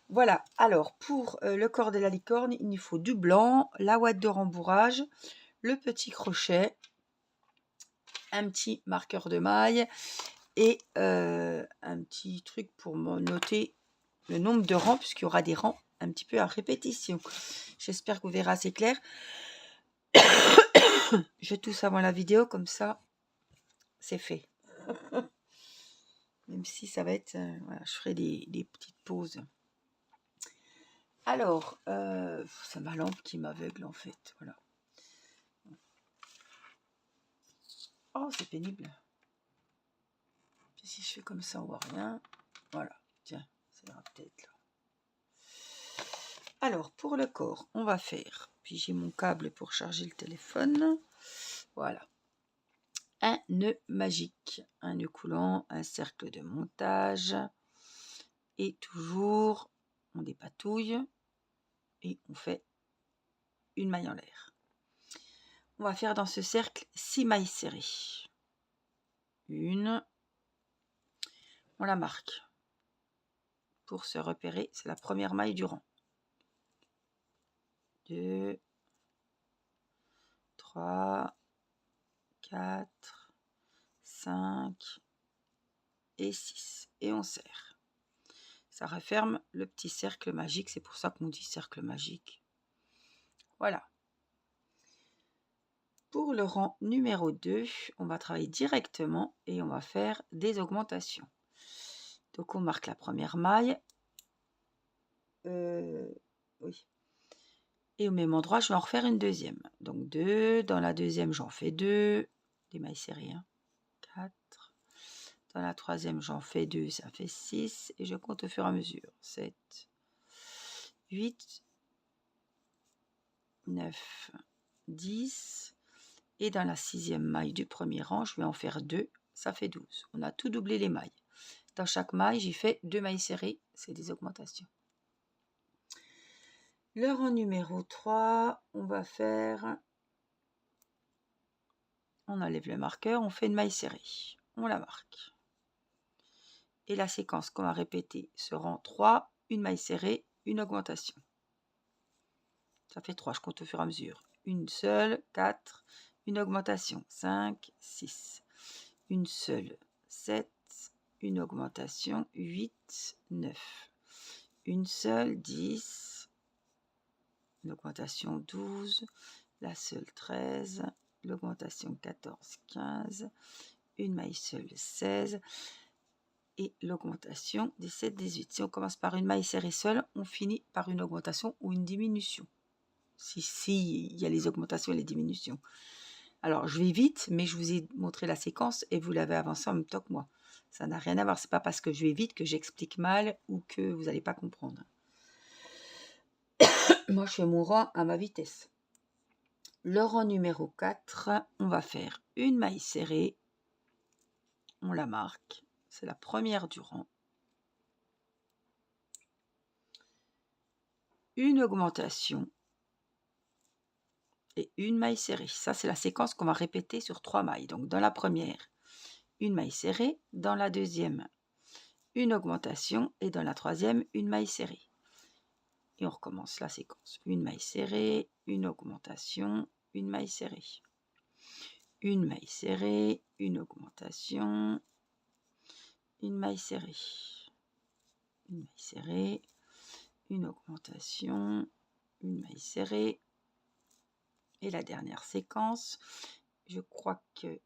Voilà, alors pour le corps de la licorne, il nous faut du blanc, la ouate de rembourrage, le petit crochet, un petit marqueur de maille et un petit truc pour noter le nombre de rangs, puisqu'il y aura des rangs un petit peu à répétition. J'espère que vous verrez assez clair. Je tousse avant la vidéo, comme ça, c'est fait. Même si ça va être... voilà, je ferai des petites pauses. Alors, c'est ma lampe qui m'aveugle en fait. Voilà. Oh, c'est pénible. Puis si je fais comme ça, on voit rien. Voilà, tiens, ça ira peut-être là. Alors, pour le corps, on va faire... Puis j'ai mon câble pour charger le téléphone. Voilà. Un nœud magique, un nœud coulant, un cercle de montage. Et toujours, on dépatouille. Et on fait une maille en l'air. On va faire dans ce cercle 6 mailles serrées. Une. On la marque. Pour se repérer, c'est la première maille du rang. 2, 3, 4, 5 et 6. Et on serre. Ça referme le petit cercle magique. C'est pour ça qu'on dit cercle magique. Voilà. Pour le rang numéro 2, on va travailler directement et on va faire des augmentations. Donc on marque la première maille. Oui. Et au même endroit, je vais en refaire une deuxième. Donc 2. Dans la deuxième, j'en fais 2. Des mailles serrées. 4. Dans la troisième, j'en fais 2. Ça fait 6. Et je compte au fur et à mesure. 7, 8, 9, 10. Et dans la sixième maille du premier rang, je vais en faire 2. Ça fait 12. On a tout doublé les mailles. Dans chaque maille, j'y fais 2 mailles serrées. C'est des augmentations. Le rang numéro 3, on va faire... On enlève le marqueur, on fait une maille serrée. On la marque. Et la séquence qu'on va répéter se rend 3, une maille serrée, une augmentation. Ça fait 3, je compte au fur et à mesure. Une seule, 4, une augmentation, 5, 6. Une seule, 7, une augmentation, 8, 9. Une seule, 10, une augmentation, 12. La seule, 13, l'augmentation, 14, 15. Une maille seule, 16. Et l'augmentation, 17, 18. Si on commence par une maille serrée seule, on finit par une augmentation ou une diminution. Si il y a les augmentations et les diminutions. Alors, je vais vite, mais je vous ai montré la séquence et vous l'avez avancé en même temps que moi. Ça n'a rien à voir. Ce n'est pas parce que je vais vite que j'explique mal ou que vous n'allez pas comprendre. Moi, je fais mon rang à ma vitesse. Le rang numéro 4, on va faire une maille serrée. On la marque. C'est la première du rang. Une augmentation et une maille serrée. Ça, c'est la séquence qu'on va répéter sur 3 mailles. Donc, dans la première, une maille serrée. Dans la deuxième, une augmentation. Et dans la troisième, une maille serrée. Et on recommence la séquence. Une maille serrée, une augmentation, une maille serrée. Une maille serrée, une augmentation, une maille serrée. Une maille serrée, une augmentation, une maille serrée Et la dernière séquence, je crois que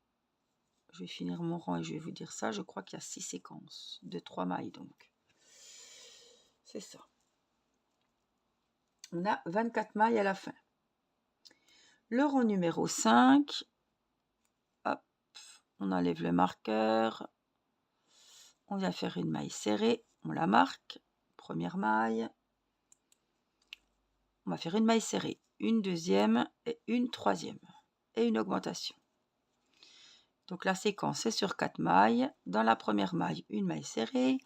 je vais finir mon rang et je vais vous dire ça. Je crois qu'il y a 6 séquences de 3 mailles donc. C'est ça. On a 24 mailles à la fin. Le rang numéro 5. Hop, on enlève le marqueur. On vient faire une maille serrée. On la marque. Première maille. On va faire une maille serrée, une deuxième et une troisième. Et une augmentation. Donc la séquence est sur 4 mailles. Dans la première maille, une maille serrée.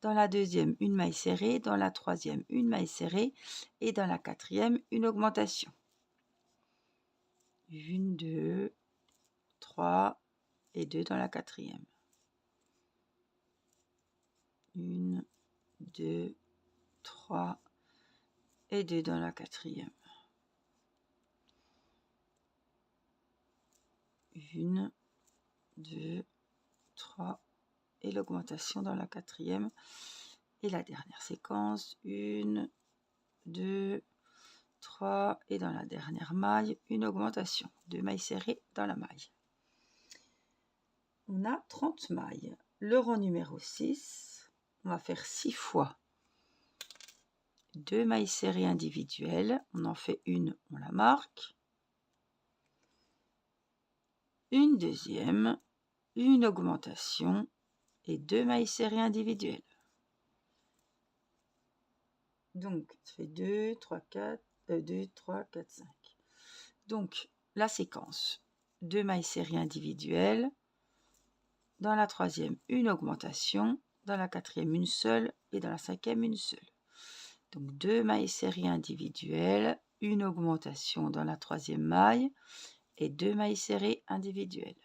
Dans la deuxième, une maille serrée. Dans la troisième, une maille serrée. Et dans la quatrième, une augmentation. 1, 2, 3 et 2 dans la quatrième. 1, 2, 3 et 2 dans la quatrième. 1, 2, 3 et l'augmentation dans la quatrième. Et la dernière séquence, 1, 2, 3 et dans la dernière maille, une augmentation. 2 mailles serrées dans la maille. On a 30 mailles. Le rang numéro 6, on va faire 6 fois 2 mailles serrées individuelles. On en fait une, on la marque. Une deuxième, une augmentation et 2 mailles serrées individuelles. Donc, ça fait 2, 3, 4, 2, 3, 4, 5. Donc, la séquence, 2 mailles serrées individuelles. Dans la troisième, une augmentation. Dans la quatrième, une seule. Et dans la cinquième, une seule. Donc, 2 mailles serrées individuelles, une augmentation dans la troisième maille et 2 mailles serrées individuelles.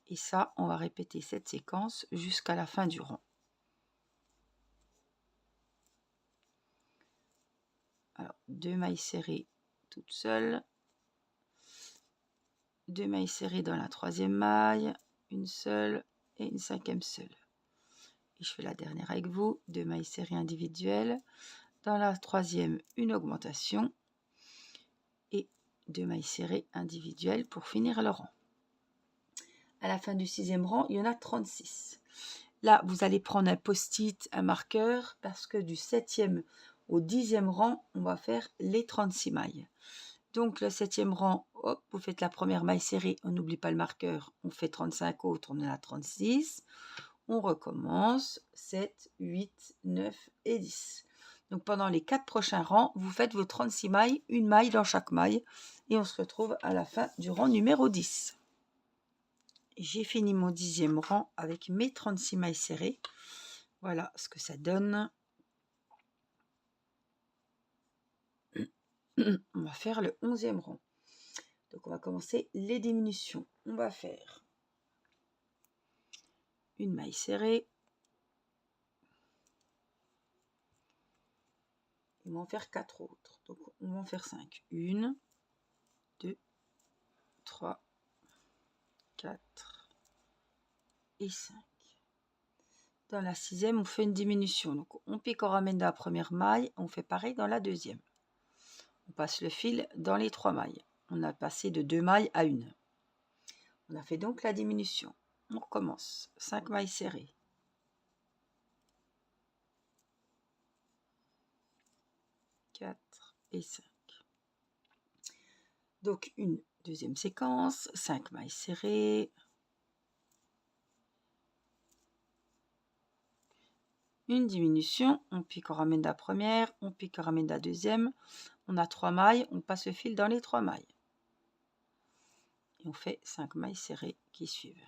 Et ça, on va répéter cette séquence jusqu'à la fin du rang. Alors, 2 mailles serrées toutes seules, 2 mailles serrées dans la troisième maille, une seule et une cinquième seule. Et je fais la dernière avec vous, 2 mailles serrées individuelles, dans la troisième, une augmentation et 2 mailles serrées individuelles pour finir le rang. À la fin du 6e rang, il y en a 36. Là, vous allez prendre un post-it, un marqueur, parce que du 7e au 10e rang, on va faire les 36 mailles. Donc, le 7e rang, hop, vous faites la première maille serrée, on n'oublie pas le marqueur, on fait 35 autres, on en a 36. On recommence, 7, 8, 9 et 10. Donc, pendant les 4 prochains rangs, vous faites vos 36 mailles, une maille dans chaque maille, et on se retrouve à la fin du rang numéro 10. J'ai fini mon 10e rang avec mes 36 mailles serrées. Voilà ce que ça donne. On va faire le 11e rang. Donc on va commencer les diminutions. On va faire une maille serrée. On va en faire 4 autres. Donc on va en faire 5. 1, 2, 3, 4 et 5. Dans la 6e, on fait une diminution. Donc on pique, on ramène dans la première maille. On fait pareil dans la 2e. On passe le fil dans les 3 mailles. On a passé de 2 mailles à 1. On a fait donc la diminution. On recommence. 5 mailles serrées. Et 5. Donc une deuxième séquence, 5 mailles serrées, une diminution, on pique, on ramène la première, on pique, on ramène la deuxième, on a 3 mailles, on passe le fil dans les 3 mailles. Et on fait 5 mailles serrées qui suivent.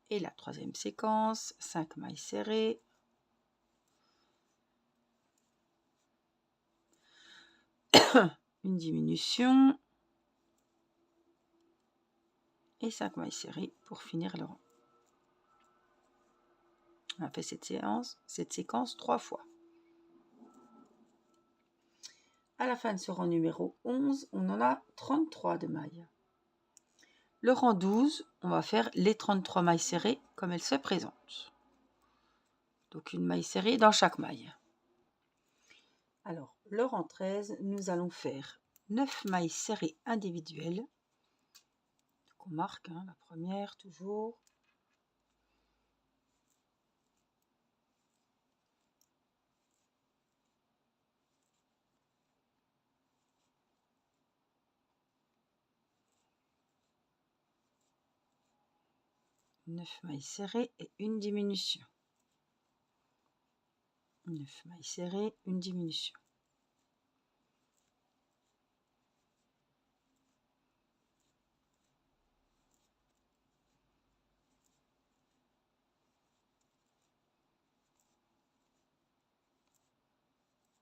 Et la troisième séquence, 5 mailles serrées, une diminution et 5 mailles serrées pour finir le rang. On a fait cette séquence 3 fois. À la fin de ce rang numéro 11, on en a 33 de mailles. Le rang 12, on va faire les 33 mailles serrées comme elles se présentent. Donc une maille serrée dans chaque maille. Alors, le rang 13, nous allons faire 9 mailles serrées individuelles. Donc on marque la première toujours. Neuf mailles serrées et une diminution. 9 mailles serrées, une diminution.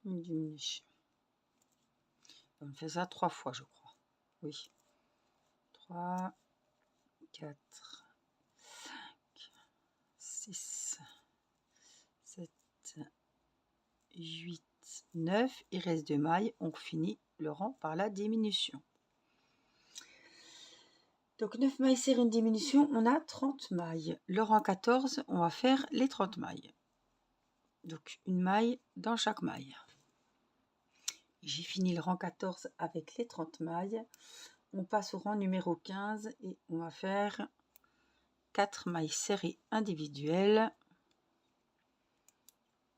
Une diminution. On fait ça 3 fois, je crois. Oui. 3, 4, 5, 6, 7, 8, 9. Il reste 2 mailles. On finit le rang par la diminution. Donc 9 mailles serrées, une diminution, on a 30 mailles. Le rang 14, on va faire les 30 mailles. Donc une maille dans chaque maille. J'ai fini le rang 14 avec les 30 mailles. On passe au rang numéro 15 et on va faire 4 mailles serrées individuelles.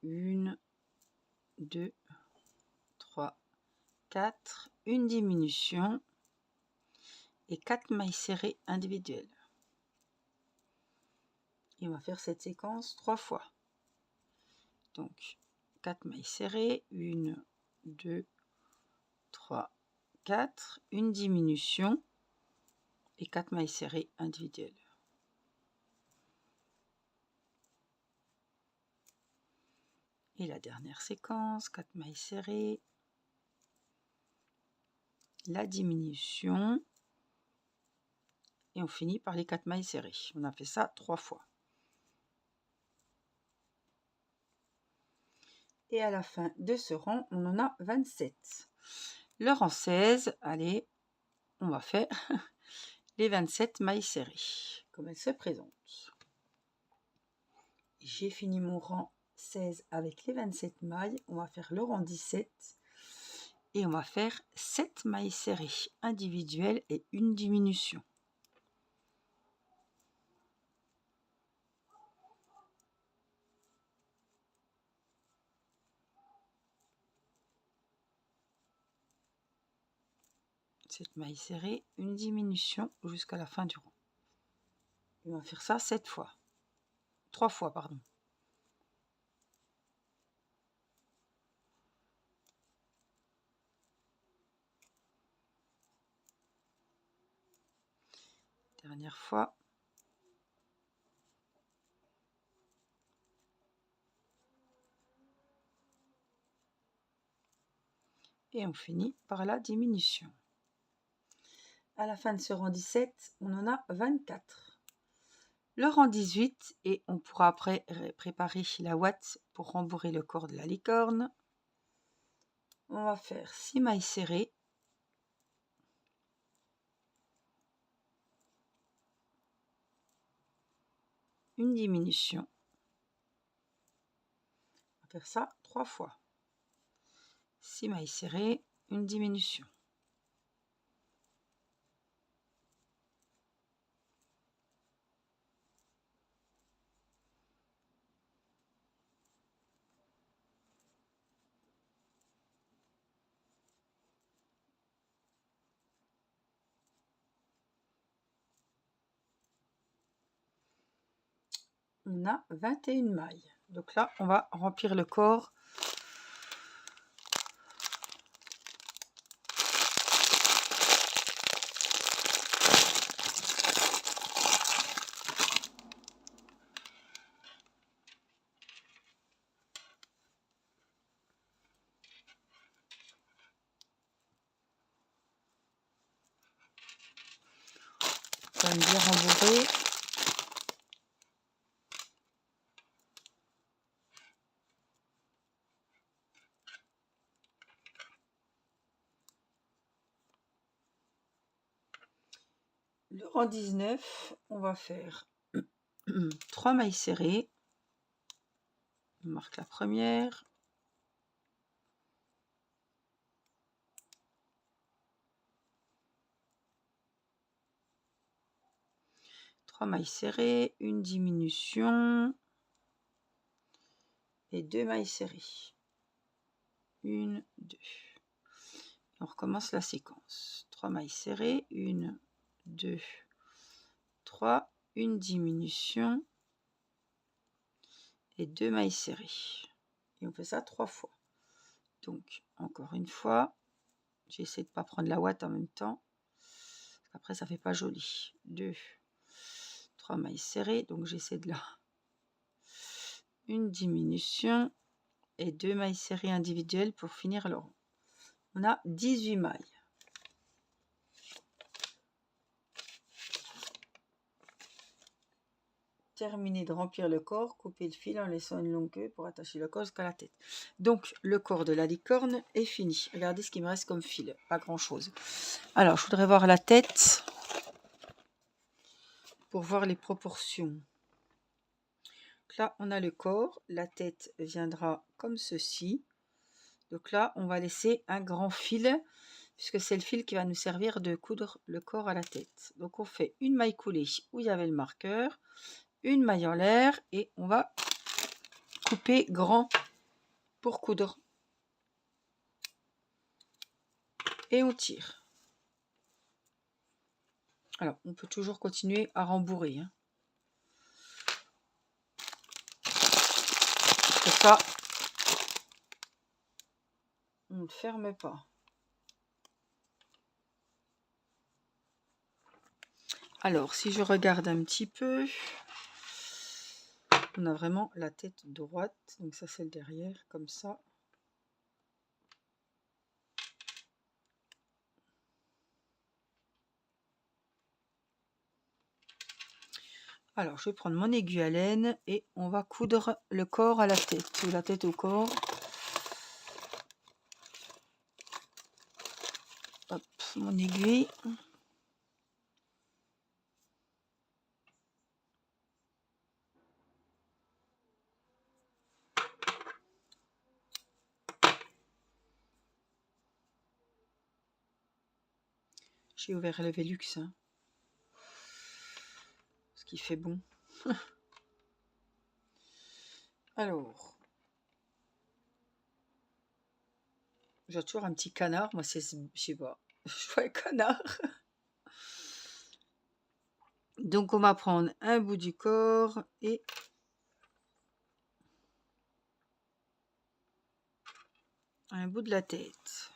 1, 2, 3, 4. Une diminution et 4 mailles serrées individuelles. Et on va faire cette séquence 3 fois. Donc 4 mailles serrées, 1, 2, 3, 4, une diminution et 4 mailles serrées individuelles. Et la dernière séquence, 4 mailles serrées, la diminution et on finit par les 4 mailles serrées. On a fait ça 3 fois. Et à la fin de ce rang, on en a 27. Le rang 16, allez, on va faire les 27 mailles serrées, comme elles se présentent. J'ai fini mon rang 16 avec les 27 mailles. On va faire le rang 17 et on va faire 7 mailles serrées individuelles et une diminution. Cette maille serrée, une diminution jusqu'à la fin du rang. On va faire ça 7 fois. 3 fois, pardon. Dernière fois. Et on finit par la diminution. À la fin de ce rang 17, on en a 24. Le rang 18, et on pourra après préparer la ouate pour rembourrer le corps de la licorne. On va faire 6 mailles serrées. Une diminution. On va faire ça 3 fois. 6 mailles serrées, une diminution. On a 21 mailles. Donc là, on va remplir le corps. Quand même bien rembourré. Le rang 19, on va faire 3 mailles serrées. On marque la première. 3 mailles serrées, une diminution et 2 mailles serrées. 1, 2. On recommence la séquence. 3 mailles serrées, 1, 2, 3, une diminution et 2 mailles serrées. Et on fait ça 3 fois. Donc, encore une fois, j'essaie de ne pas prendre la ouate en même temps. Après, ça fait pas joli. 2, 3 mailles serrées. Donc, j'essaie de là. Une diminution et 2 mailles serrées individuelles pour finir le rond. On a 18 mailles. Terminer de remplir le corps, couper le fil en laissant une longue queue pour attacher le corps jusqu'à la tête. Donc, le corps de la licorne est fini. Regardez ce qui me reste comme fil. Pas grand-chose. Alors, je voudrais voir la tête pour voir les proportions. Donc là, on a le corps. La tête viendra comme ceci. Donc là, on va laisser un grand fil, puisque c'est le fil qui va nous servir de coudre le corps à la tête. Donc, on fait une maille coulée où il y avait le marqueur, une maille en l'air et on va couper grand pour coudre. Et on tire. Alors, on peut toujours continuer à rembourrer. Hein. Pour ça, on ne ferme pas. Alors, si je regarde un petit peu, on a vraiment la tête droite. Donc ça, c'est le derrière, comme ça. Alors, je vais prendre mon aiguille à laine et on va coudre le corps à la tête, ou la tête au corps. Hop, mon aiguille. J'ai ouvert le Velux, hein, ce qui fait bon. Alors, j'ai toujours un petit canard. Moi, c'est, je sais pas, je vois un canard. Donc, on va prendre un bout du corps et un bout de la tête.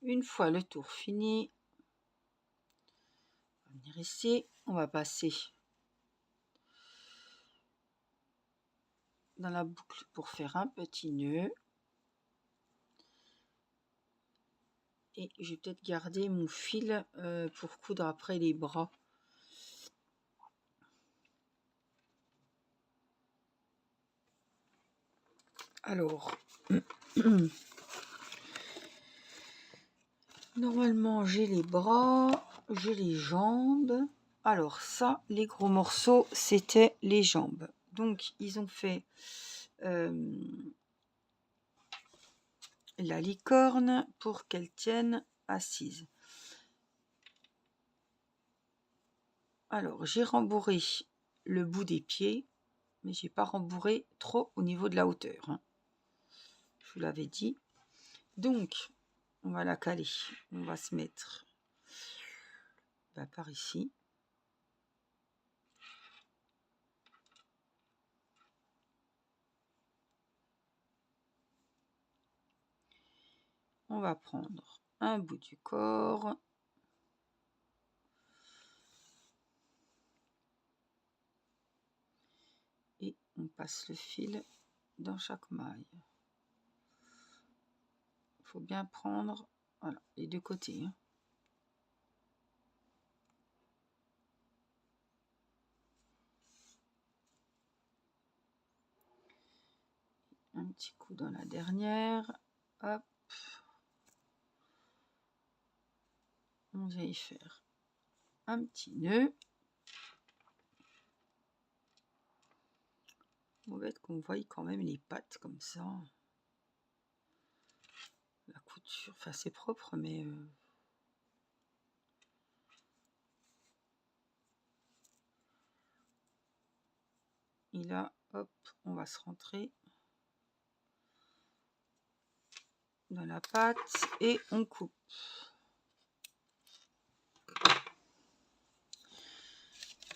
Une fois le tour fini, on va venir ici, on va passer dans la boucle pour faire un petit nœud. Et je vais peut-être garder mon fil pour coudre après les bras. Alors, normalement j'ai les bras, j'ai les jambes. Alors ça, les gros morceaux, c'était les jambes. Donc ils ont fait la licorne pour qu'elle tienne assise. Alors j'ai rembourré le bout des pieds, mais j'ai pas rembourré trop au niveau de la hauteur. Hein. vous l'avais dit. Donc, on va la caler. On va se mettre par ici. On va prendre un bout du corps. Et on passe le fil dans chaque maille. Il faut bien prendre voilà, les deux côtés. Hein. Un petit coup dans la dernière. Hop. On vient y faire un petit nœud. On va être qu'on voit quand même les pattes comme ça. La couture, enfin c'est propre, mais et là, hop, on va se rentrer dans la pâte et on coupe.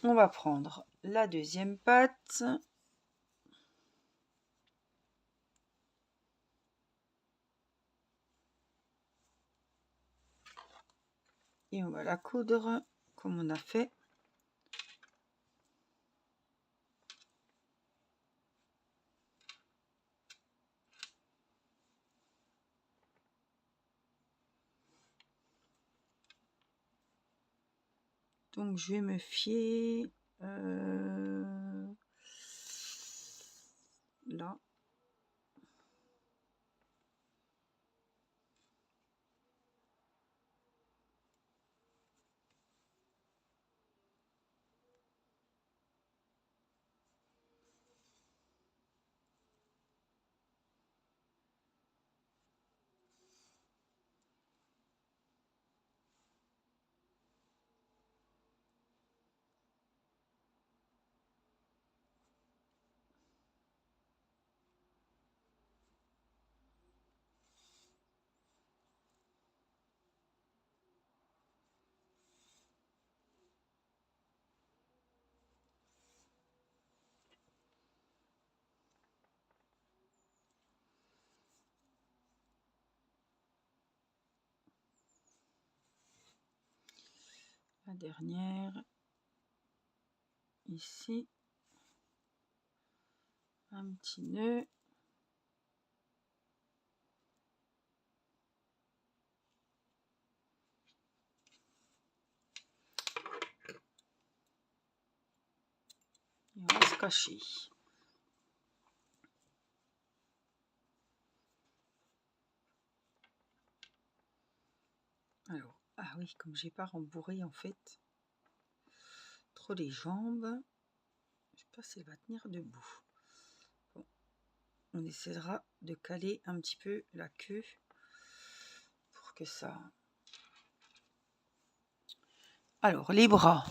On va prendre la deuxième pâte. Et on va la coudre comme on a fait. Donc je vais me fier là. La dernière ici, un petit nœud. Et on va se cacher. Alors, ah oui, comme j'ai pas rembourré en fait trop les jambes, je sais pas si elle va tenir debout. Bon, on essaiera de caler un petit peu la queue pour que ça. Alors, les bras.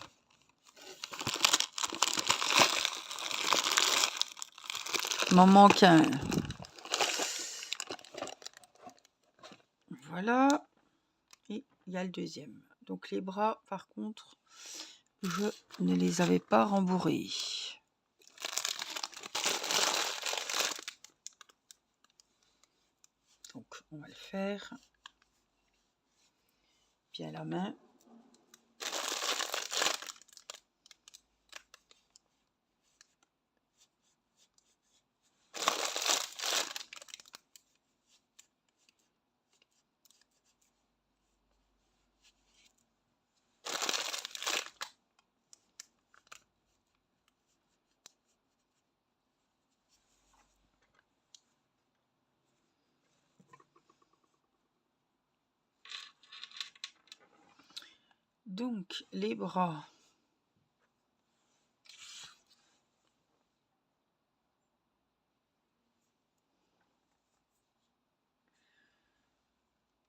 Il m'en manque un. Voilà. Et il y a le deuxième. Donc les bras, par contre, je ne les avais pas rembourrés. Donc on va le faire. Puis à la main. Donc les bras.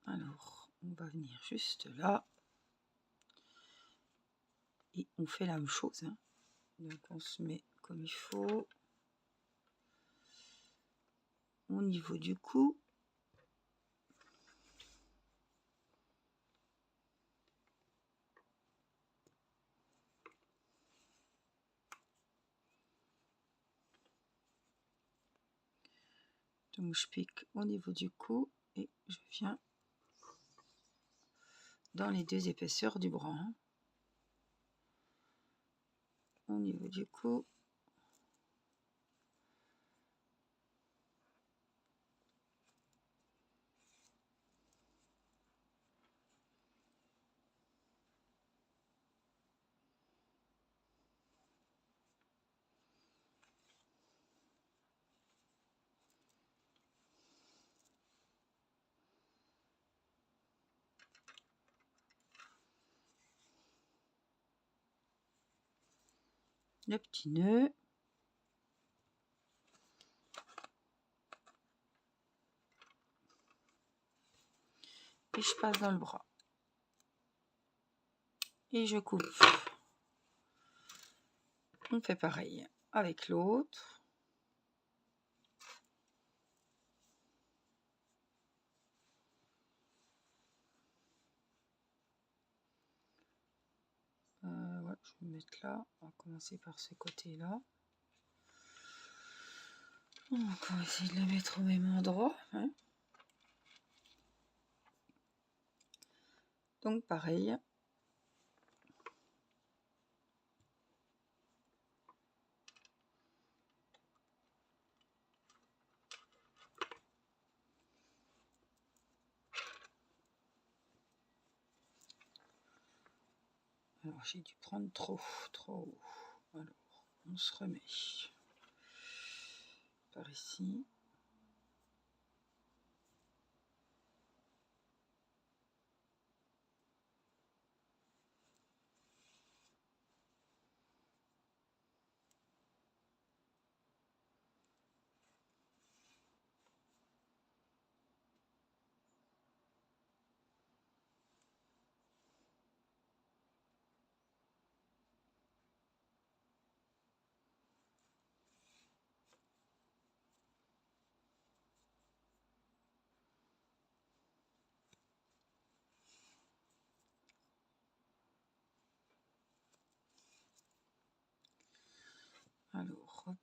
Alors, on va venir juste là. Et on fait la même chose. Hein. Donc on se met comme il faut. Au niveau du cou. Donc je pique au niveau du cou et je viens dans les deux épaisseurs du bras. Hein. Au niveau du cou. Le petit nœud. Et je passe dans le bras. Et je coupe. On fait pareil avec l'autre. Ouais, je vais me mettre là. On va commencer par ce côté-là. On va essayer de le mettre au même endroit. Hein. Donc pareil. Alors j'ai dû prendre trop haut. Alors on se remet par ici. Alors, hop.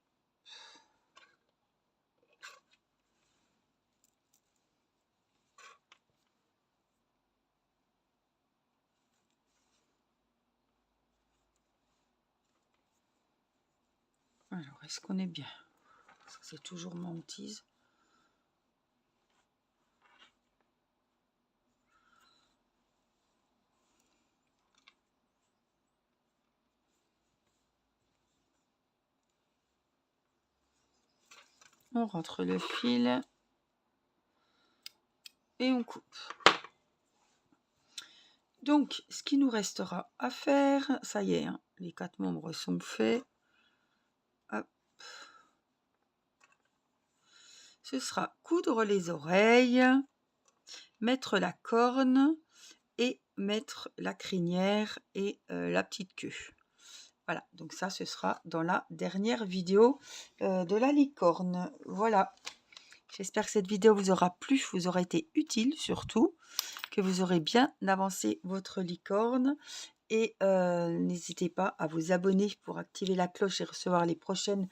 Alors, est-ce qu'on est bien? C'est toujours mon hantise. On rentre le fil et on coupe. Donc, ce qui nous restera à faire, ça y est, hein, les 4 membres sont faits. Hop. Ce sera coudre les oreilles, mettre la corne et mettre la crinière et la petite queue. Voilà, donc ça, ce sera dans la dernière vidéo de la licorne. Voilà, j'espère que cette vidéo vous aura plu, vous aura été utile surtout, que vous aurez bien avancé votre licorne. Et n'hésitez pas à vous abonner pour activer la cloche et recevoir les prochaines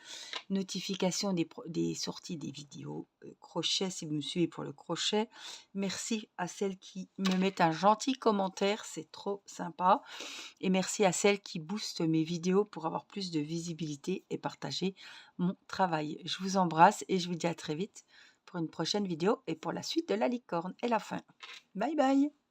notifications des sorties des vidéos crochet si vous me suivez pour le crochet. Merci à celles qui me mettent un gentil commentaire, c'est trop sympa. Et merci à celles qui boostent mes vidéos pour avoir plus de visibilité et partager mon travail. Je vous embrasse et je vous dis à très vite pour une prochaine vidéo et pour la suite de la licorne et la fin. Bye bye!